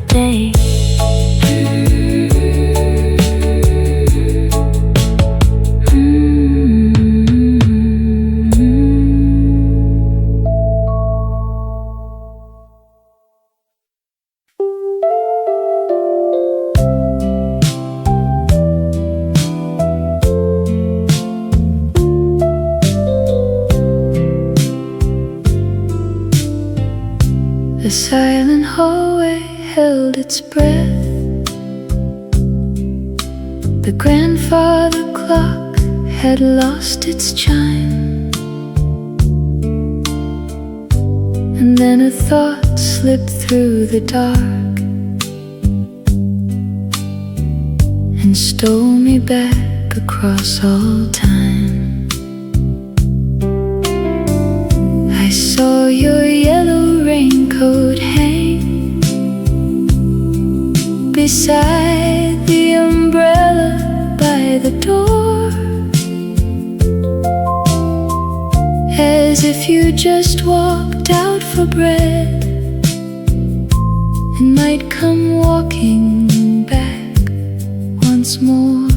day. The silent hallway held its breath. The grandfather clock had lost its chime, and then a thought slipped through the dark and stole me back across all time. beside the umbrella by the door, as if you just walked out for bread and might come walking back once more.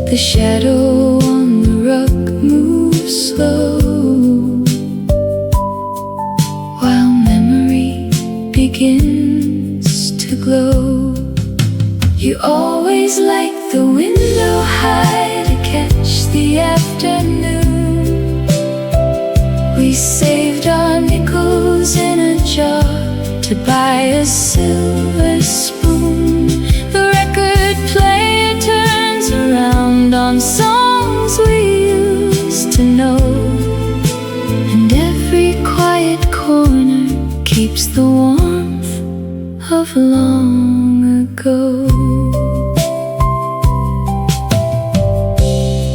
The shadow on the rug moves slow, while memory begins to glow. You always like the window high to catch the afternoon. We saved our nickels in a jar to buy a silver spoon. The record player turns around on songs we used to know, and every quiet corner keeps the warmth of long ago.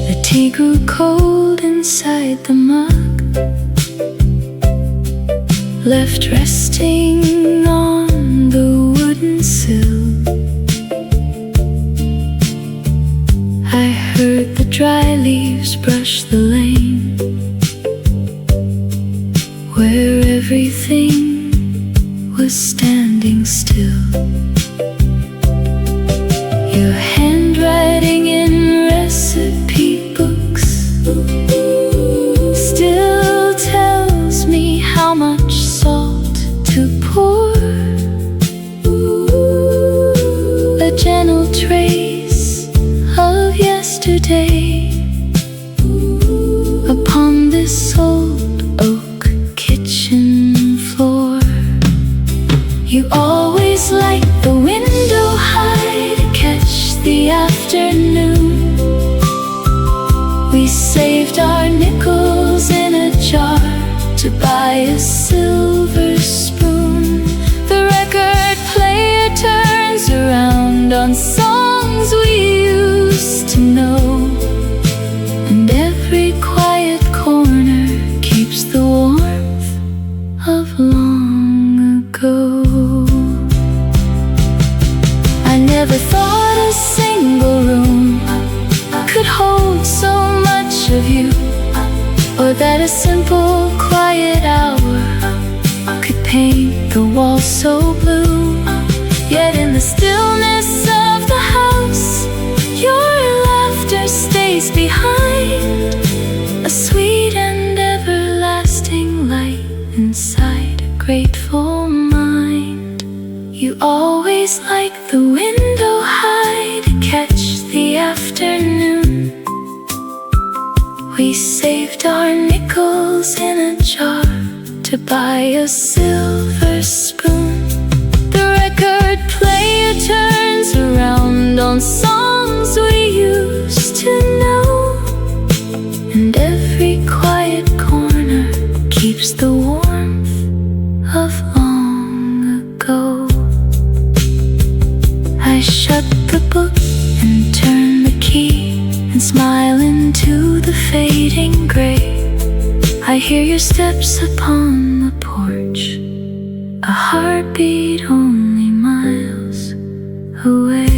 The tea grew cold inside the mug, left resting on the wooden sill. I heard the dry leaves brush the lane, where everything was standing still. Your handwriting in recipe books still tells me how much salt to pour. A gentle trace of yesterday upon this old oak kitchen floor. You always like the window high to catch the afternoon. We saved our nickels in a jar to buy a silver spoon. The record player turns around on songs we used to know, and every quiet corner keeps the warmth of long ago. I never thought a single room could hold so much of you, or that a simple quiet hour could paint the walls so blue. Yet in the stillness of the house, your laughter stays behind, a sweet and everlasting light inside a grateful mind. You always like the window high to catch the afternoon. We saved our nickels in a jar to buy a silver spoon. The record player turns around on songs we used to know, and every quiet corner keeps the warmth of long ago. I shut the book and turn the key and smile into the fading gray. I hear your steps upon the porch, a heartbeat only miles away.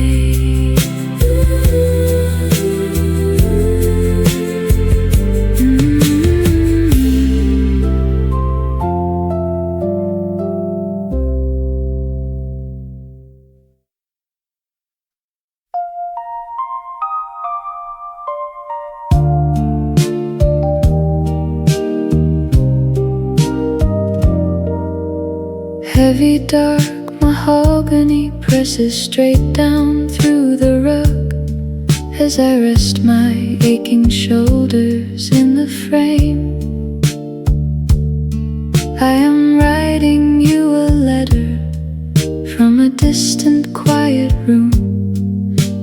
Heavy dark mahogany presses straight down through the rug as I rest my aching shoulders in the frame. I am writing you a letter from a distant quiet room,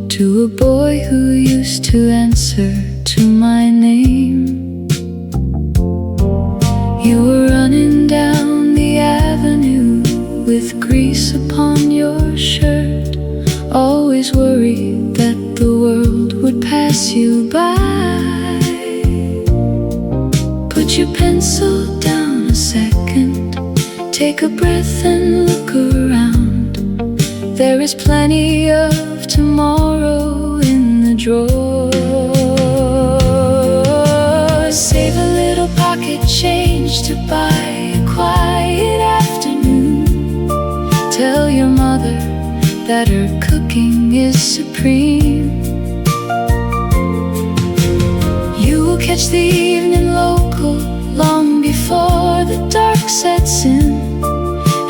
to a boy who used to answer to my name. You were running down the avenue with grease upon your shirt, always worried that the world would pass you by. Put your pencil down a second, take a breath and look around. There is plenty of tomorrow in the drawer. Save a little pocket change to buy a quiet afternoon. Tell your mother that her cooking is supreme. You will catch the evening local long before the dark sets in,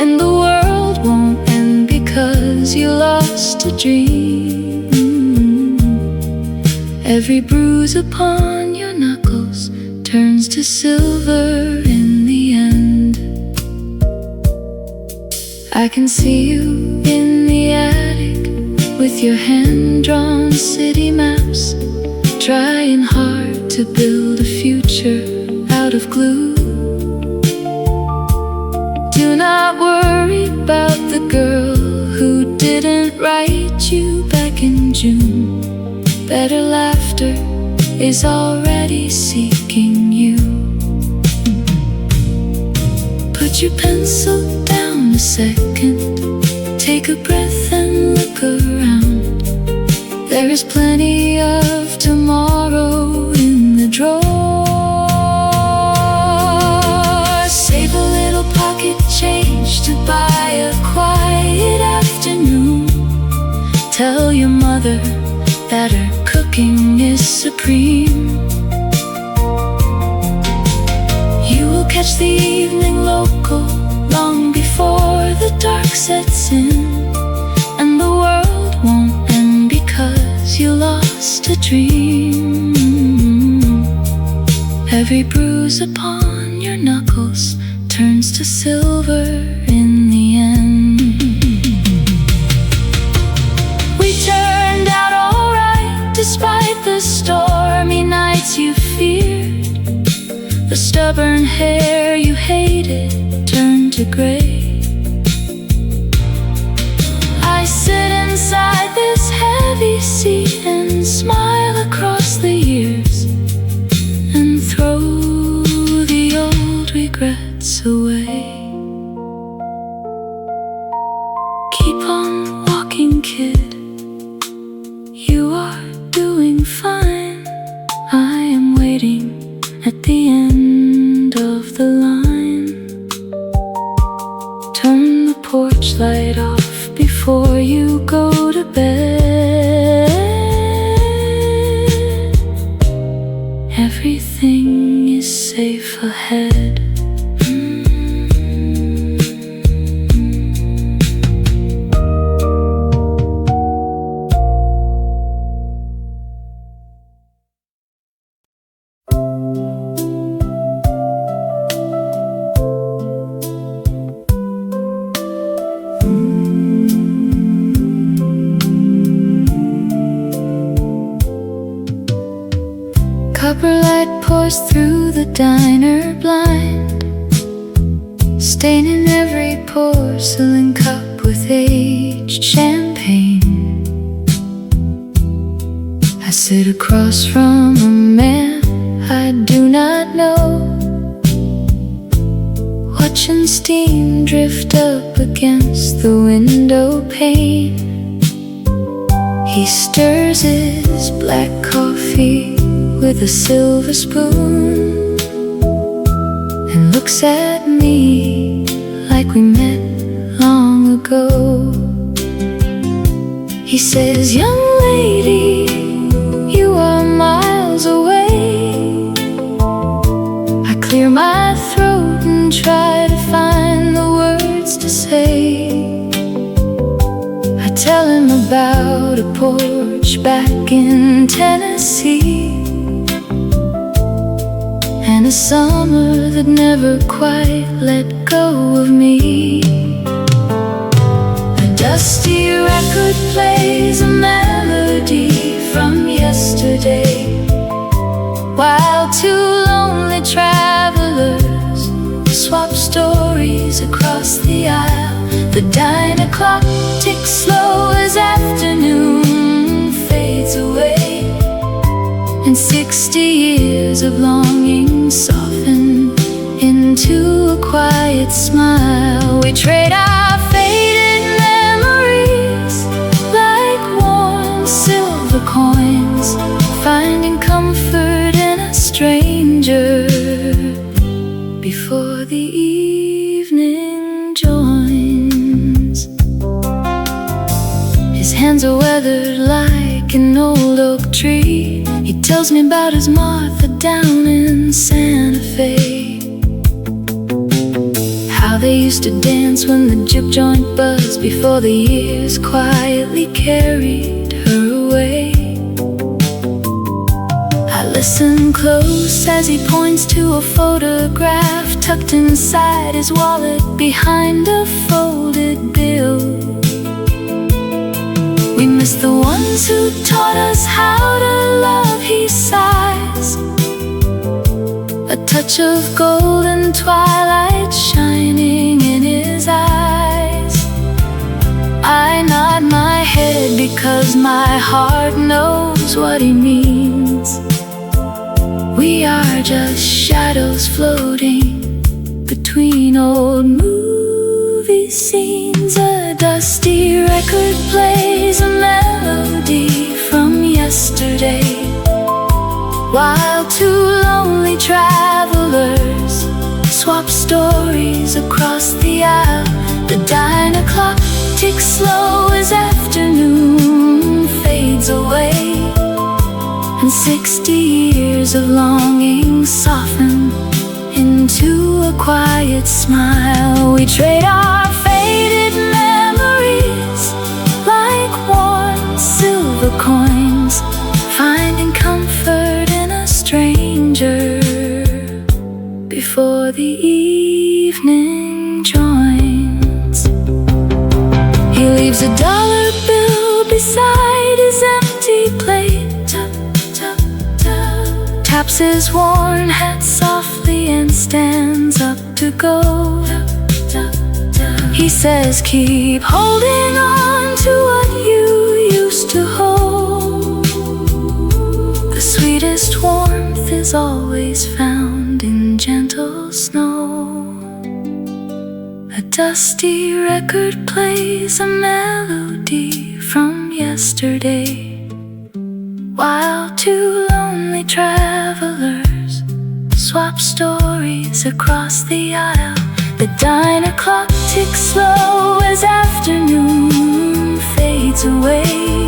and the world won't end because you lost a dream. Every bruise upon your knuckles turns to silver in the end. I can see you in the attic with your hand-drawn city maps, trying hard to build a future out of glue. Do not worry about the girl who didn't write you back in June. Better laughter is already seeking you. Put your pencil down a second, take a breath and look around. There is plenty of tomorrow in the drawer. Save a little pocket change to buy a quiet afternoon. Tell your mother that her cooking is supreme. You will catch the evening local long before the dark sets in, and the world won't end because you lost a dream. Every bruise upon your knuckles turns to silver in the end. We turned out alright despite the stormy nights you feared. The stubborn hair you hated turned to gray. I sit inside this heavy seat and smile across the years and throw the old regrets away. Keep on walking, kid. You are doing fine. I am waiting at the end of the line. Turn the porch light off before you go to bed. Everything is safe ahead. Copper light pours through the diner blind, staining every porcelain cup with aged champagne. I sit across from a man I do not know, watching steam drift up against the window pane. He stirs his black coffee with a silver spoon and looks at me like we met long ago. He says, "Young lady, you are miles away." I clear my throat and try to find the words to say. I tell him about a porch back in Tennessee, and a summer that never quite let go of me. A dusty record plays a melody from yesterday, while two lonely travelers swap stories across the aisle. The diner clock ticks slow as afternoon fades away, and 60 years of longing soften into a quiet smile. We trade our faded memories stranger before the evening joins. His hands are weathered like an old oak tree. He tells me about his Martha down in Santa Fe, how they used to dance when the juke joint buzzed before the years quietly carried her away. I listen close as he points to a photograph tucked inside his wallet behind a folded bill. We miss the ones who taught us how to love, he sighs, a touch of golden twilight shining in his eyes. I nod my head because my heart knows what he means. We are just shadows floating between old movie scenes. A dusty record plays a melody from yesterday, while two lonely travelers swap stories across the aisle. The diner clock ticks slow as afternoon fades away, and 60 years of longing soften into a quiet smile. We trade our faded memories like worn silver coins, finding comfort in a stranger before the evening joins. He leaves a dollar bill beside his empty plate, taps his worn hat softly and stands up to go. He says, keep holding on to what you used to hold. The sweetest warmth is always found in gentle snow. A dusty record plays a melody from yesterday, while two lonely travelers swap stories across the aisle. The diner clock ticks slow as afternoon fades away,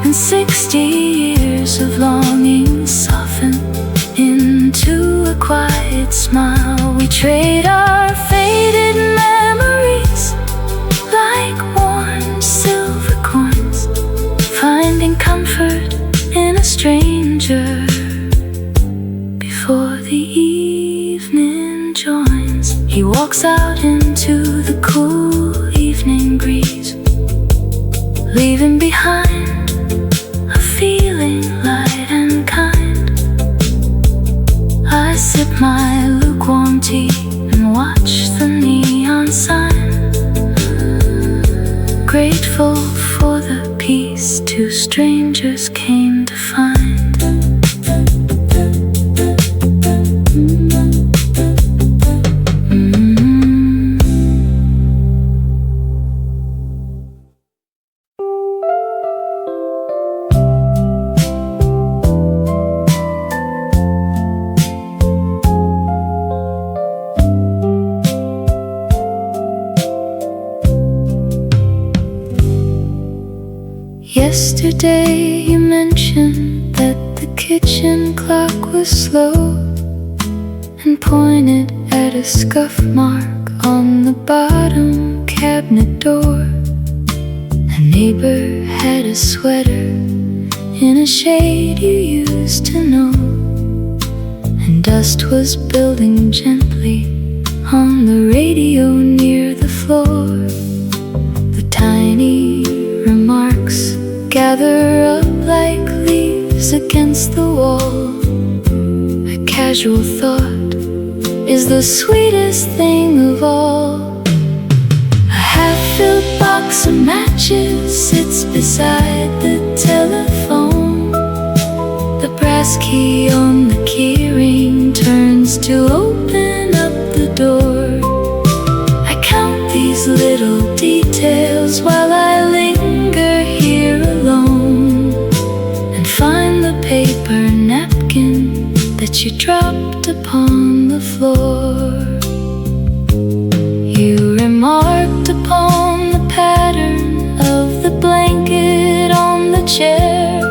and 60 years of longing soften into a quiet smile. We trade our faded memories like worn silver coins, finding comfort in a stranger before the evening joins. He walks out into the cool evening breeze, leaving behind a feeling light and kind. I sip my lukewarm tea and watch the neon sign, grateful for the peace two strangers came to find. Yesterday you mentioned that the kitchen clock was slow and pointed at a scuff mark on the bottom cabinet door. A neighbor had a sweater in a shade you used to know, and dust was building gently on the radio near the floor. The tiny remarks gather up like leaves against the wall. A casual thought is the sweetest thing of all. A half-filled box of matches sits beside the telephone. The brass key on the keyring turns to open up the door. I count these little details while I linger here alone, and find the paper napkin that you dropped dropped upon the floor. You remarked upon the pattern of the blanket on the chair,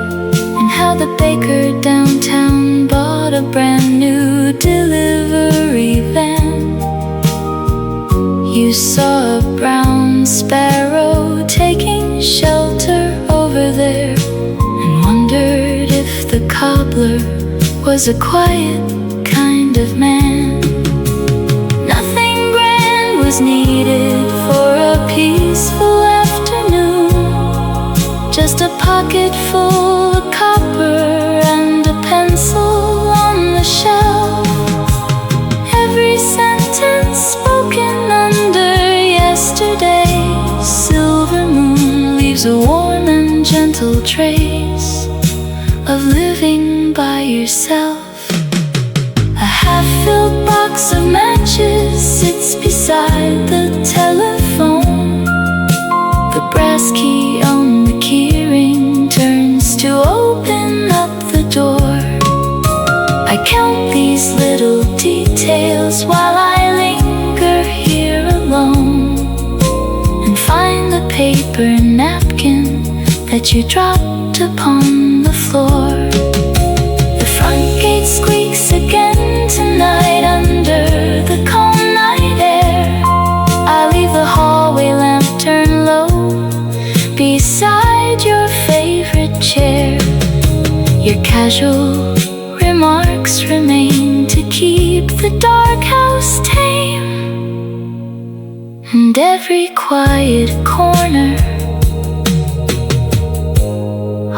and how the baker downtown bought a brand new delivery van. You saw a brown sparrow taking shelter over there, and wondered if the cobbler was a quiet kind of man. Nothing grand was needed for a peaceful afternoon, just a pocket full of copper and a pencil on the shelf. Every sentence spoken under yesterday's silver moon leaves a warm and gentle trace of living by yourself. A half-filled box of matches sits beside the telephone. The brass key on the keyring turns to open up the door. I count these little details while I linger here alone, and find the paper napkin that you dropped upon the floor. The front gate squeaks again tonight under the calm night air. I leave the hallway lamp turned low beside your favorite chair. Your casual remarks remain to keep the dark house tame, and every quiet corner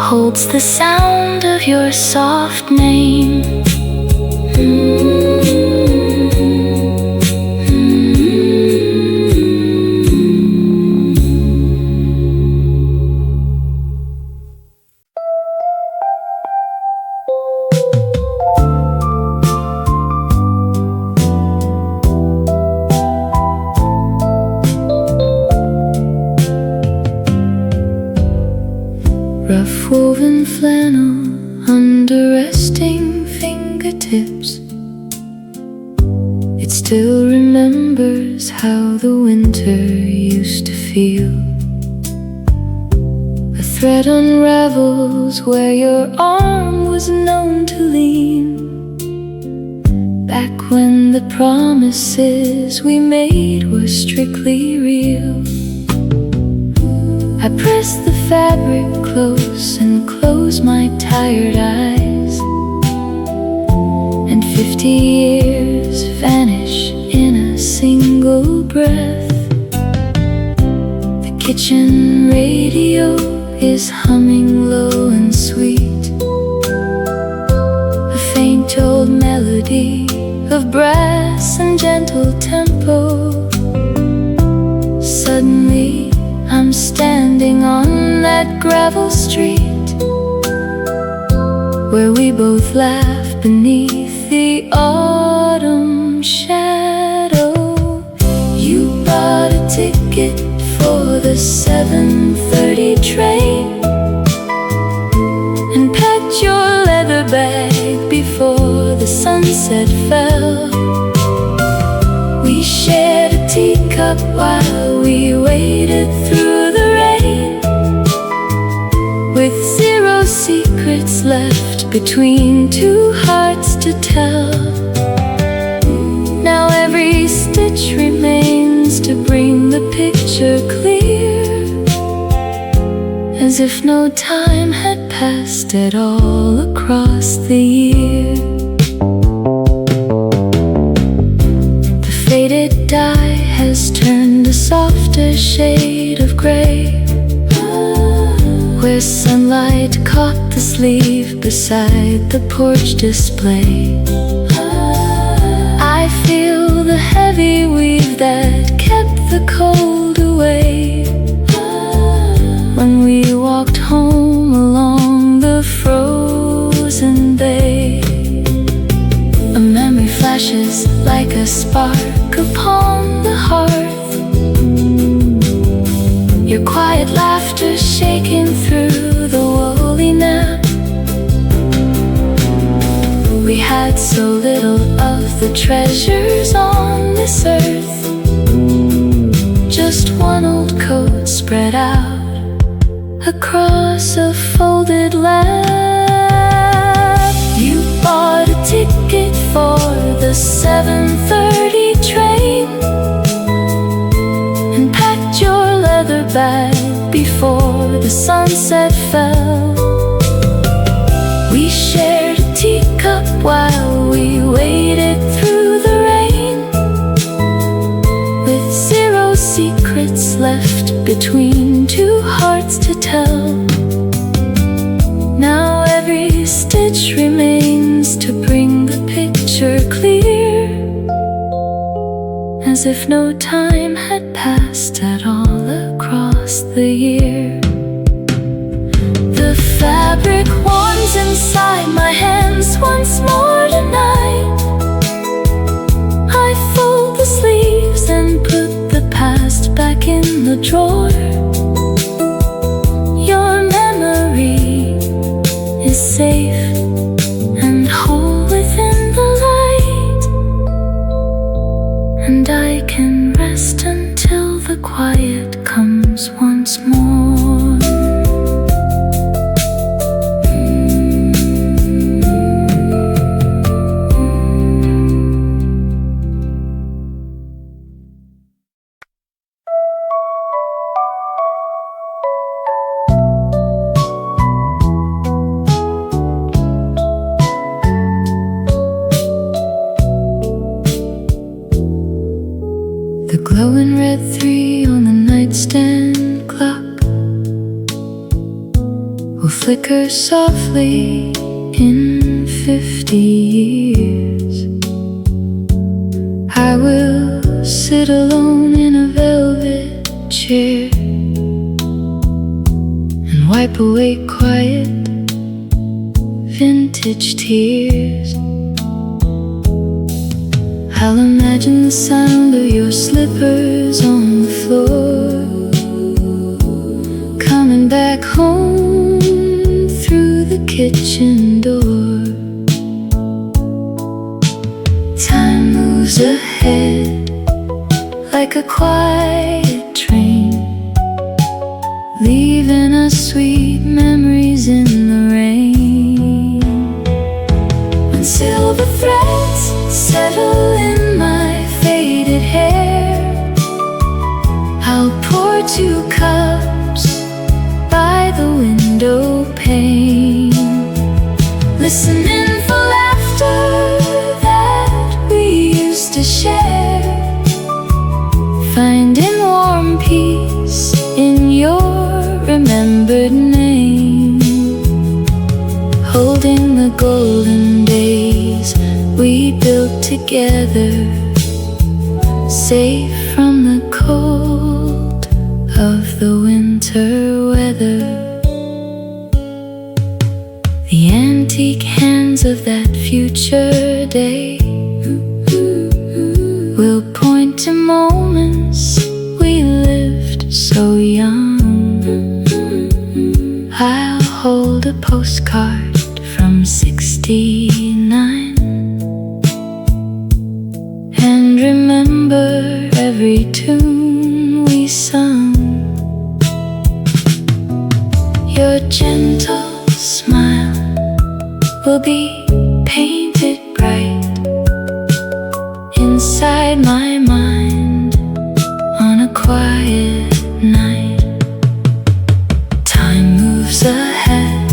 holds the sound of your soft name. Rough woven flannel under resting fingertips. It still remembers how the winter used to feel. A thread unravels where your arm was known to lean, back when the promises we made were strictly real. I press the fabric close and close my tired eyes, and 50 years vanish in a single breath. The kitchen radio is humming low and sweet, a faint old melody of brass and gentle tempo. Suddenly I'm standing on that gravel street where we both laugh beneath the autumn shadow. You bought a ticket for the 7:30 train and packed your leather bag before the sunset fell. We shared a teacup while we waited through the rain, with zero secrets left between two hearts to tell. Now every stitch remains to bring the picture clear, as if no time had passed at all across the year. The faded dye has turned a softer shade of gray, where sunlight caught the sleeve beside the porch display. I feel the heavy weave that kept the cold away when we walked home along the frozen bay. A memory flashes like a spark upon the hearth, your quiet laughter shaking through the woolly nap. We had so little the treasures on this earth. Just one old coat spread out across a folded lap. You bought a ticket for the 7:30 train and packed your leather bag before the sunset fell. We shared a teacup while we waited through the rain, with zero secrets left between two hearts to tell. Now every stitch remains to bring the picture clear, as if no time had passed at all across the year. The fabric warms inside my hands once more tonight. I fold the sleeves and put the past back in the drawer. Your memory is safe and whole within the light, and I can rest until the quiet comes once more. The glowing red 3 on the nightstand clock will flicker softly in 50 years. I will sit alone in a velvet chair and wipe away quiet vintage tears. I'll imagine the sound of your slippers on the floor, coming back home through the kitchen door. Time moves ahead like a quiet train, leaving us sweet memories in the rain. When silver threads settle in my faded hair, I'll pour 2 cups by the window pane, listening for laughter that we used to share, finding warm peace in your remembered name, holding the golden days we built together, safe from the cold of the winter weather. The antique hands of that future day will point to moments we lived so young. I'll hold a postcard from 69 and remember every tune we sung. Your gentle smile will be painted bright inside my mind on a quiet night. Time moves ahead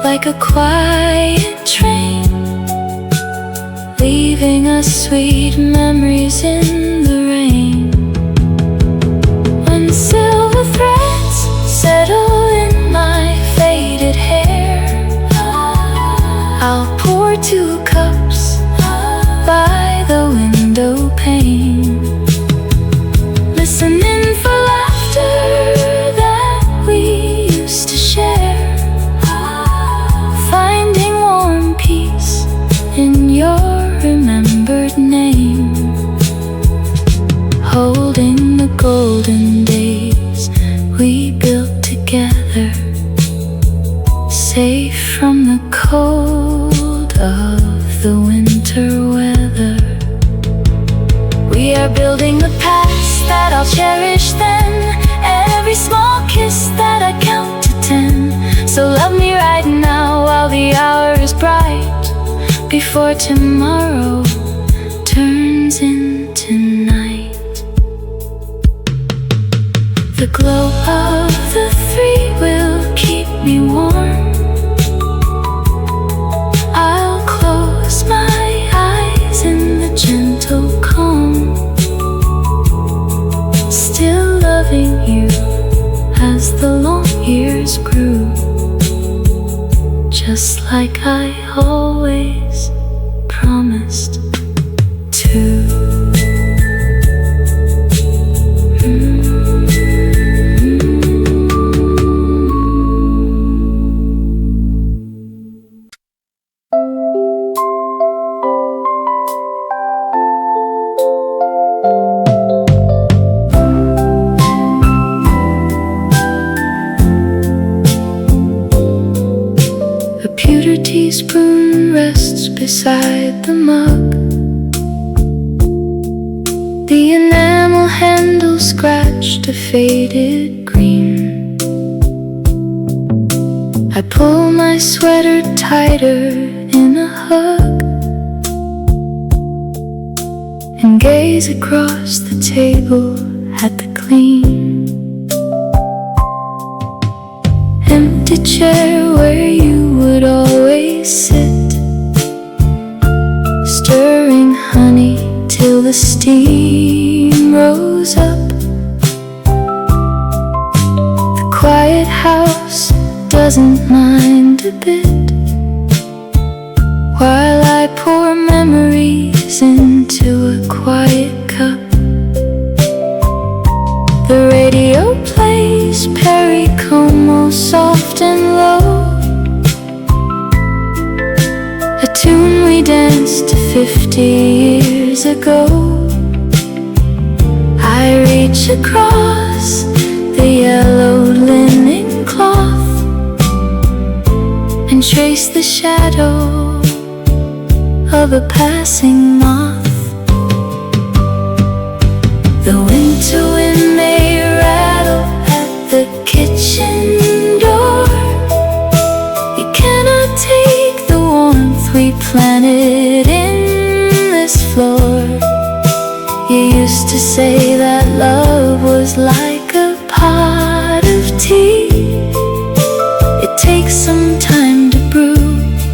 like a quiet train, leaving us sweet memories in the rain. When silver threads settle in my faded hair, I'll pour 2 cups by the window pane, listening for laughter that we used to share, finding warm peace in your remembered name, holding the golden days we built together, safe from the cold of the winter weather. I'll cherish then every small kiss that I count to 10. So love me right now while the hour is bright, before tomorrow turns into night. The glow of the three will keep me warm. I'll close my eyes in the gentle calm, still loving you as the long years grew, just like I always promised to. A pewter teaspoon rests beside the mug. The enamel handle scratched a faded green. I pull my sweater tighter in a hug and gaze across the table at the clean empty chair where you would always sit, stirring honey till the steam rose up. The quiet house doesn't mind a bit while I pour memories into a quiet cup. The radio plays Perry Como soft and low, a tune we danced to 50 years ago. I reach across the yellowed linen cloth and trace the shadow of a passing moth. The winter wind may rattle at the kitchen door. You cannot take the warmth we planted in this floor. You used to say that love was like a pot of tea. It takes some time to brew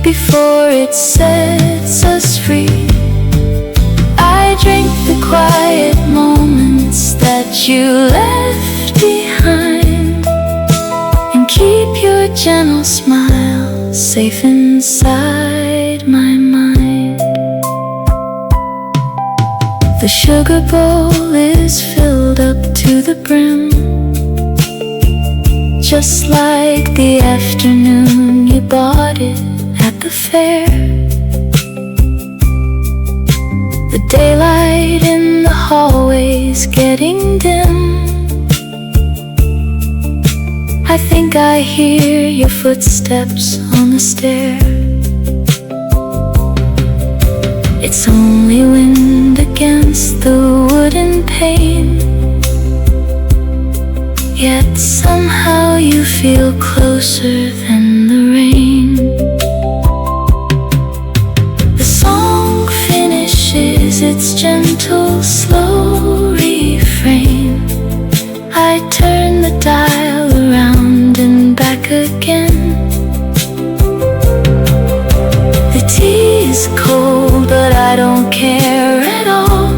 before it sets us free. I drink the quiet moments that you left behind and keep your gentle smile safe inside my mind. The sugar bowl is filled up to the brim, just like the afternoon you bought it at the fair. The daylight in the hallway's getting dim. I think I hear your footsteps on the stair. It's only wind against the wooden pane, yet somehow you feel closer than the rain. The song finishes its gentle, slow refrain. I turn the dial around and back again. The tea is cold, but I don't care at all.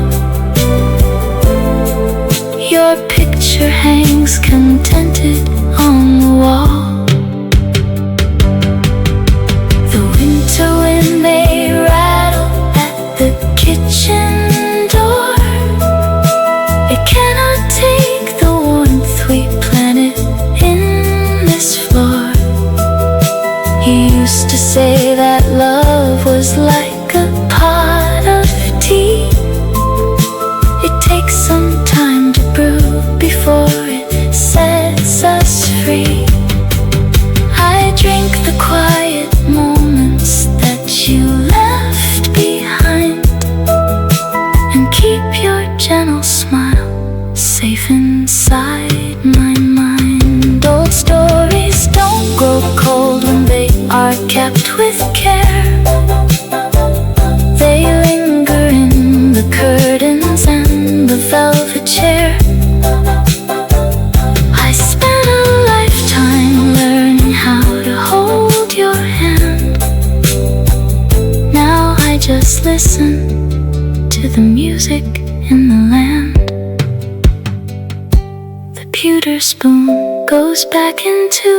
Your picture hangs contented on the wall. The winter wind may rattle at the kitchen door. It cannot take the warmth we planted in this floor. You used to say that love was like a pot of tea. It takes some time to brew before it listen to the music in the land. The pewter spoon goes back into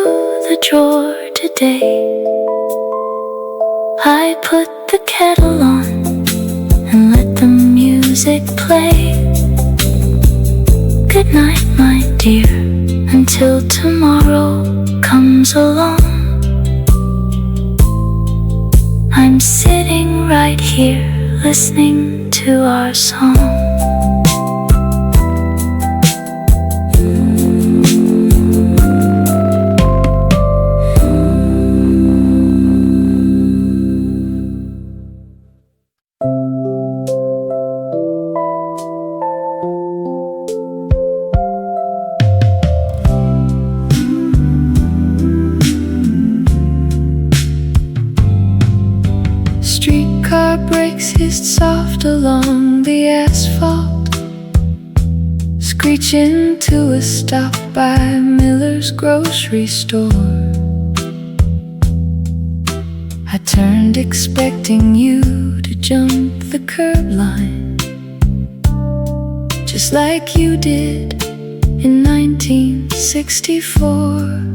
the drawer today. I put the kettle on and let the music play. Good night, my dear, until tomorrow comes along. I'm sitting right here listening to our song. Streetcar brakes hissed soft along the asphalt, screeching to a stop by Miller's grocery store. I turned expecting you to jump the curb line, just like you did in 1964.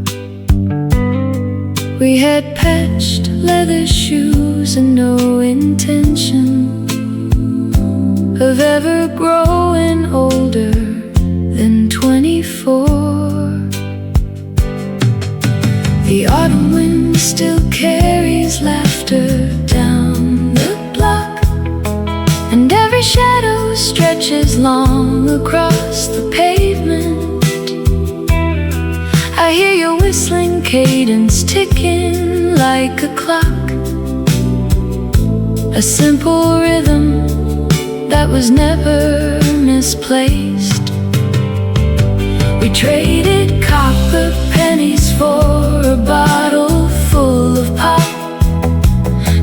We had patched leather shoes and no intention of ever growing older than 24. The autumn wind still carries laughter down the block, and every shadow stretches long across the pavement. I hear your whistling cadence ticking like a clock, a simple rhythm that was never misplaced. We traded copper pennies for a bottle full of pop,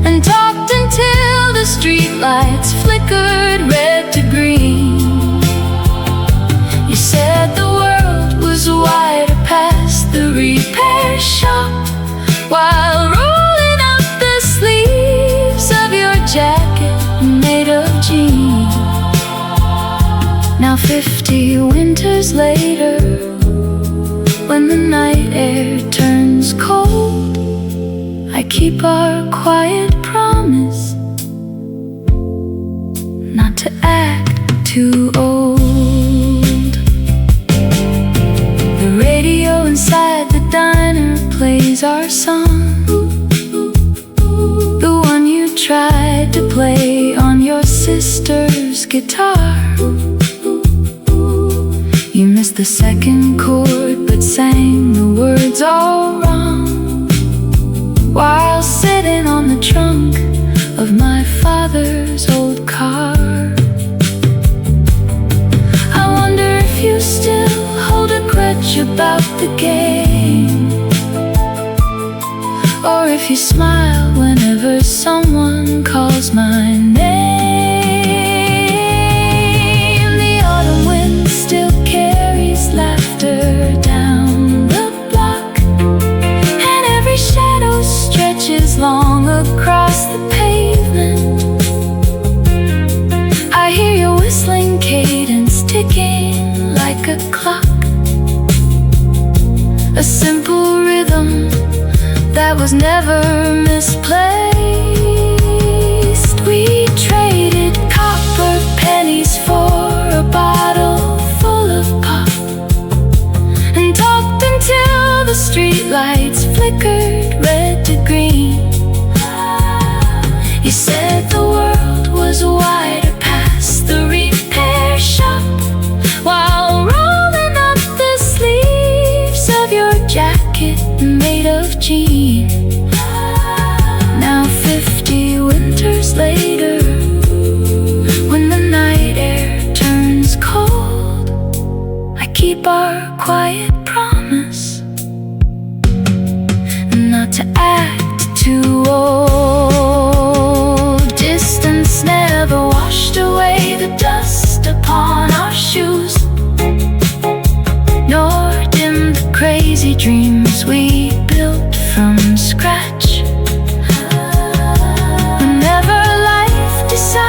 and talked until the streetlights flickered red to green. You said the world was wider past the repair shop, while rolling up the sleeves of your jacket made of jeans. Now 50 winters later, when the night air turns cold, I keep our quiet promise not to act too old. The radio inside the diner plays our song, the one you tried to play on your sister's guitar. You missed the second chord but sang the words all wrong, while sitting on the trunk of my father's old car. I wonder if you still hold a grudge about the game, or if you smile whenever someone calls my name. The autumn wind still carries laughter down the block, and every shadow stretches long across the pavement. I hear your whistling cadence ticking like a clock, a simple rhythm that was never misplaced. We traded copper pennies for a bottle full of pop, and talked until the streetlights flickered red to green. You said the world was wider past the repair shop, while rolling up the sleeves of your jacket made of jeans. Now 50 winters later, when the night air turns cold, I keep our quiet promise not to act too old. Distance never washed away the dust upon our shoes, nor dimmed the crazy dreams we built from scratch. Whenever life decides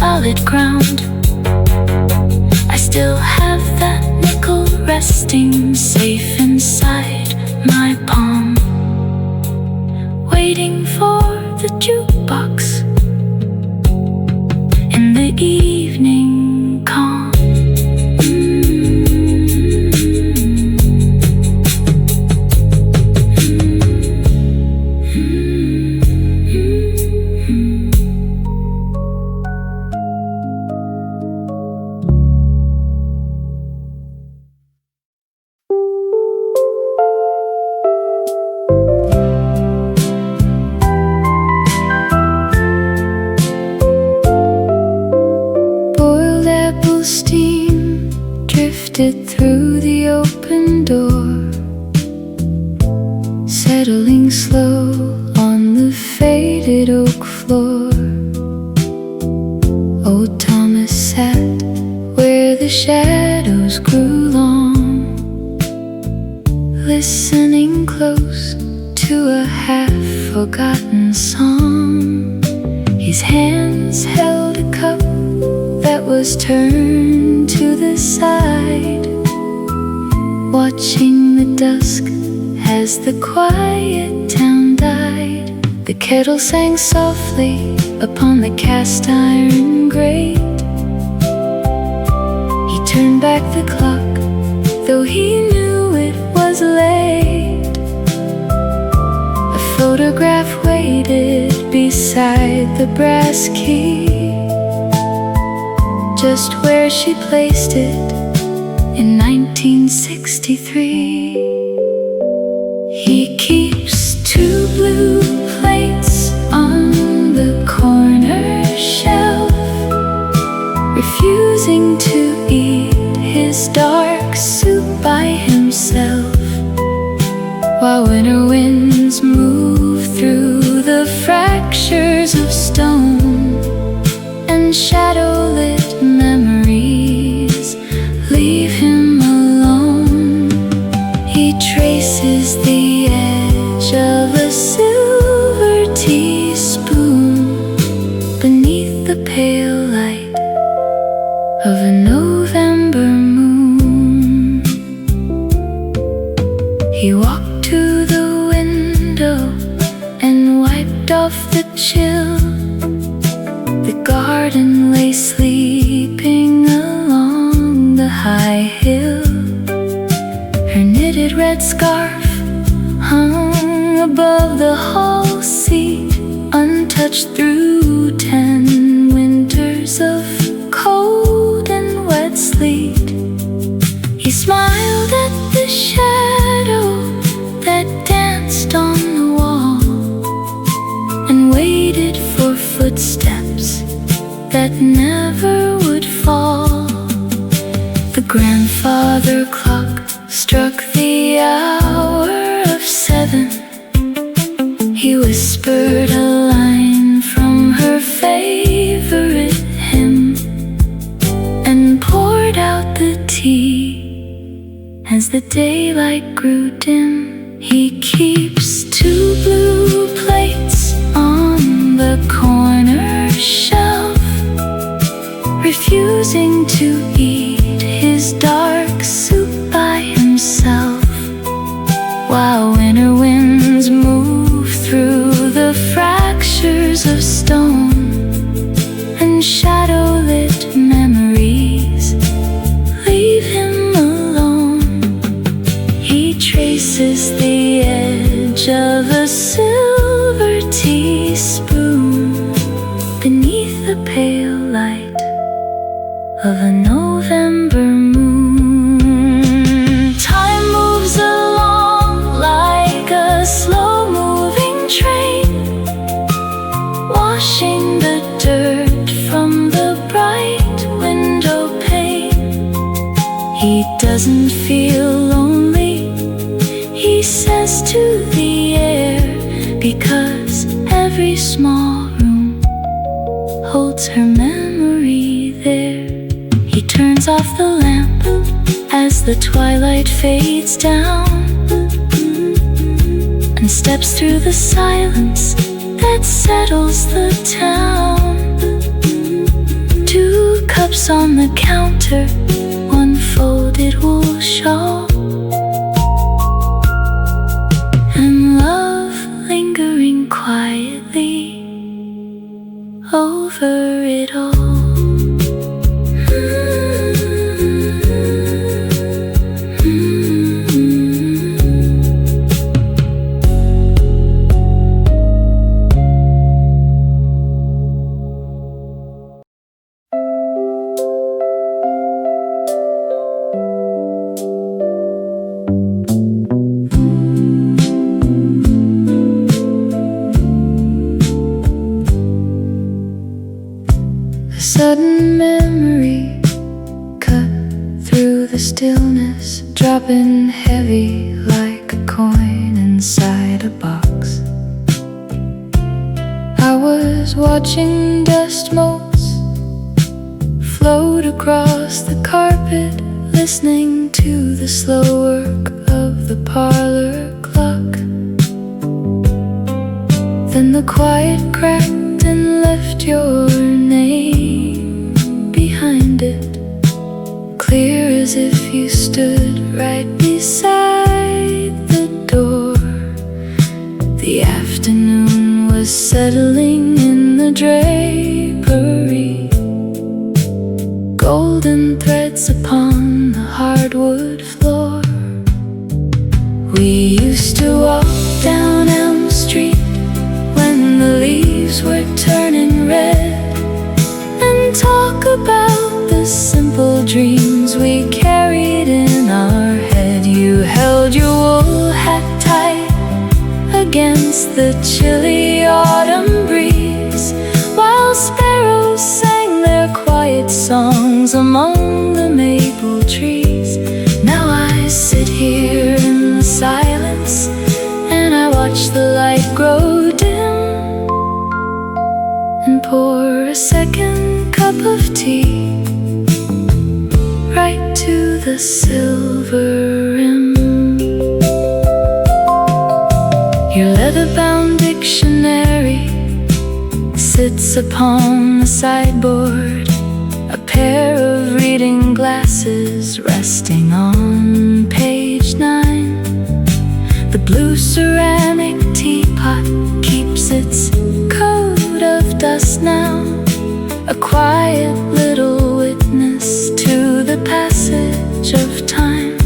solid ground. I still have that nickel resting safe inside my palm, waiting for the jukebox in the evening calm. Steam drifted through the open door, settling slow on the faded oak floor. Old Thomas sat where the shadows grew long, listening close to a half-forgotten song. His hands held a cup that was turned to the side, watching the dusk as the quiet town died. The kettle sang softly upon the cast iron grate. He turned back the clock, though he knew it was late. A photograph waited beside the brass key, just where she placed it in 1963. He keeps 2 blue plates on the corner shelf, refusing to eat his dark soup by himself, while winter winds move through the fractures of stone and shadow-lit memories leave him alone. He traces the edge of a silver teaspoon beneath the pale light of a November moon. He walked to the window and wiped off the chill. The garden lay sleeping along the high hill. Her knitted red scarf hung above the hall seat, untouched through 10 winters of cold and wet sleet. He smiled at the shadow that danced on the wall and waited for footsteps that never would fall. The grandfather clock struck the hour of 7. He whispered a line from her favorite hymn and poured out the tea as the daylight grew dim. He keeps 2 blue plates on the corner shelf, refusing to eat his dark soup by himself, while winter winds move through the fractures of stone and shadow-lit memories leave him alone. He traces the edge of a silver teaspoon beneath the pale light of a November moon. Time moves along like a slow-moving train, washing the dirt from the bright window pane. He doesn't feel lonely, he says to the air, because every small room holds her memory there. He turns off the lamp as the twilight fades down and steps through the silence that settles the town. teardrops on the counter, one folded wool shawl, and love lingering quietly over it all. Sudden memory cut through the stillness, dropping heavy like a coin inside a box. I was watching dust motes float across the carpet, listening to the slow work of the parlor clock. Then the quiet cracked and left your name behind it, clear as if you stood right beside the door. The afternoon was settling in the drapery, golden threads upon the hardwood floor. We used to walk down Elm Street when the leaves were turning red, and talk about the simple dreams we carried in our head. You held your wool hat tight against the chilly autumn breeze, while sparrows sang their quiet songs among the maple trees. Now I sit here in the silence, and I watch the light grow dim, and pour a second cup of tea right to the silver rim. Your leather-bound dictionary sits upon the sideboard, a pair of reading glasses resting on page 9. The blue ceramic teapot keeps its coat of dust now, a quiet little witness to the passage of time.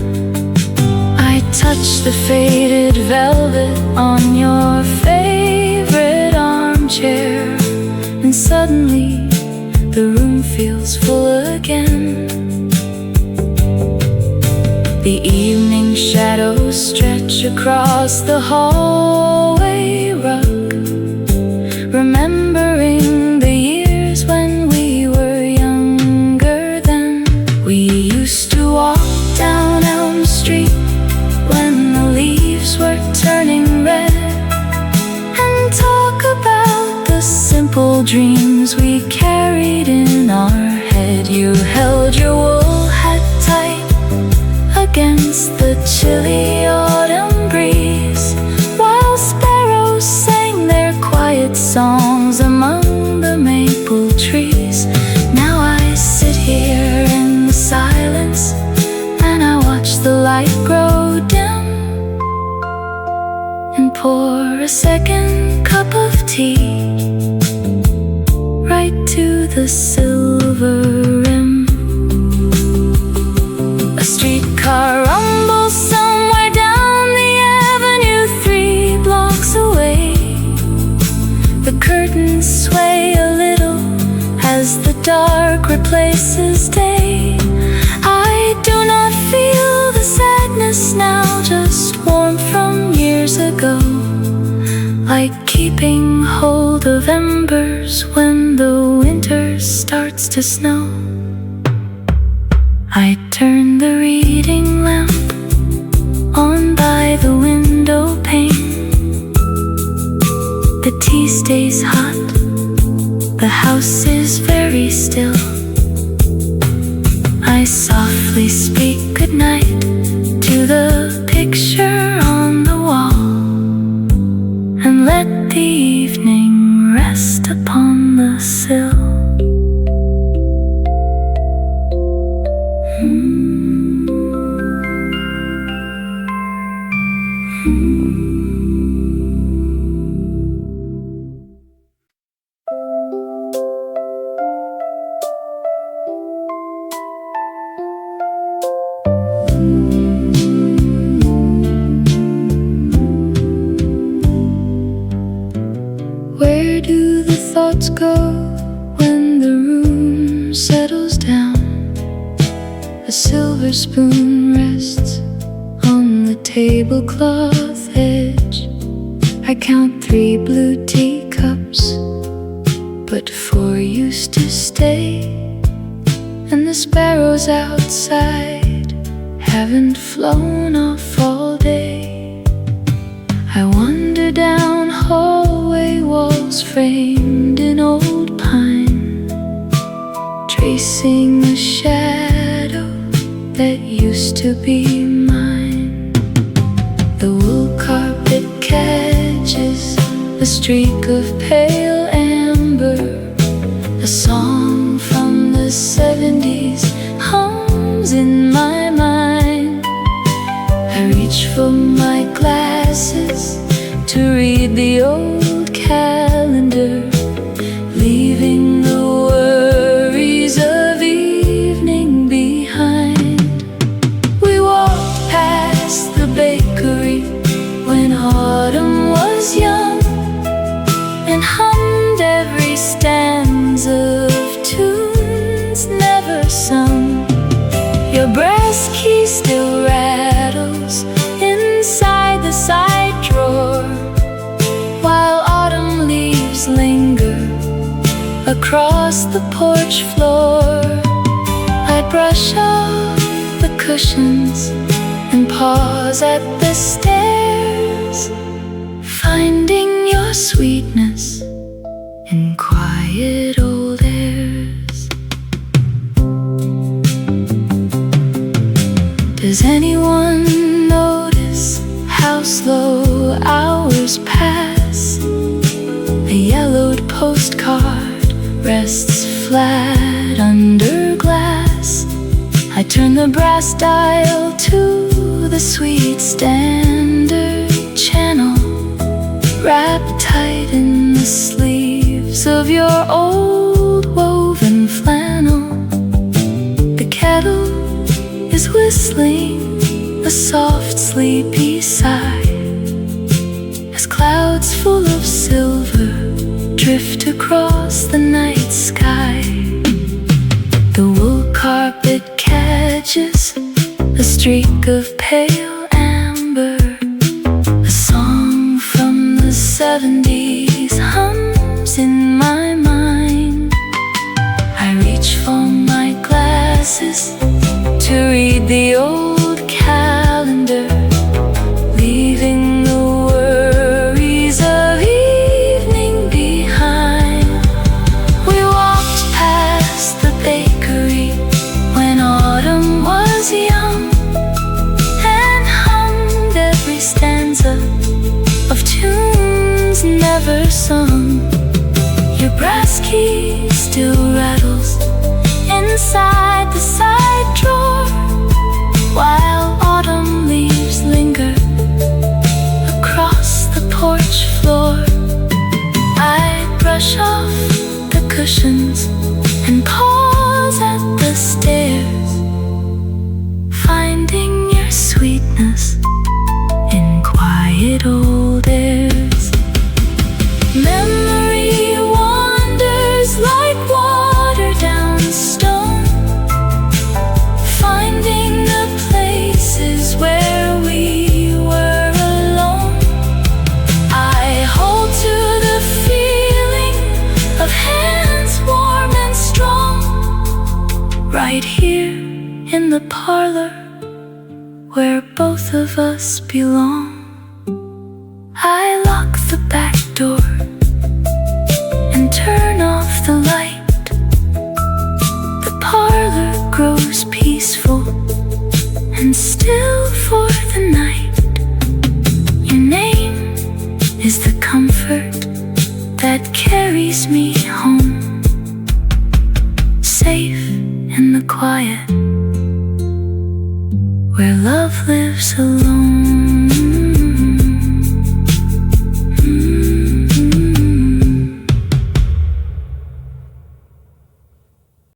I touch the faded velvet on your favorite armchair, and suddenly the room feels full again. The evening shadows stretch across the hallway rug, remembering the years when we were younger then. We used to walk down Elm Street when the leaves were turning red, and talk about the simple dreams we carried in our head. You held your wool hat tight against the chilly autumn breeze, while sparrows sang their quiet songs among the maple trees. Now I sit here in the silence, and I watch the light grow dim, and pour a second cup of tea right to the silver rim. A streetcar rumbles somewhere down the avenue 3 blocks away. The curtains sway a little as the dark replaces day. I do not feel the sadness now, just warmth from years ago, like keeping hold of embers when the winter starts to snow. I turn the reading lamp on by the window pane. The tea stays hot, the house is very still. I softly speak goodnight to the picture on the wall, and let the evening rest upon the sill. Where do the thoughts go when the room settles down? A silver spoon rests on the tablecloth edge. I count 3 blue teacups, but 4 used to stay. And the sparrows outside haven't flown off all day. I wander down hallway walls framed in old pine, tracing a shadow that used to be mine. The wool carpet catches a streak of pale amber. A song from the 70s hums in my mind. I reach for my glasses to read the old calendar, leaving the worries of evening behind. We walked past the bakery when autumn was young, and hummed every stanza of tunes never sung. Your brass key still rattles inside the side drawer, while autumn leaves linger across the porch floor. I'd brush off the cushions and pause at the stairs, finding your sweetness in quiet old airs. Does anyone notice how slow hours pass? A yellowed postcard rests flat under glass. I turn the brass dial to the sweet standard channel, wrapped tight in the sleeves of your old woven flannel. The kettle is whistling a soft sleepy sigh as clouds full of silver drift across the night sky. The wool carpet catches a streak of pale amber. A song from the 70s hums in my mind. I reach for my glasses to read the old calendar, leaving the worries of evening behind. We walked past the bakery when autumn was young, and hummed every stanza of tunes never sung. Your brass key still rattles inside the side drawer, while autumn leaves linger across the porch floor. I brush off the cushions and pause at the stairs, finding your sweetness in quiet old airs. Memory wanders like water down stone, finding the places where we were alone. I hold to the feeling of hands warm and strong, right here in the parlor where both of us belong. I lock the back door and turn off the light. The parlor grows peaceful and still for the night. Your name is the comfort that carries me home, safe in the quiet where love lives alone.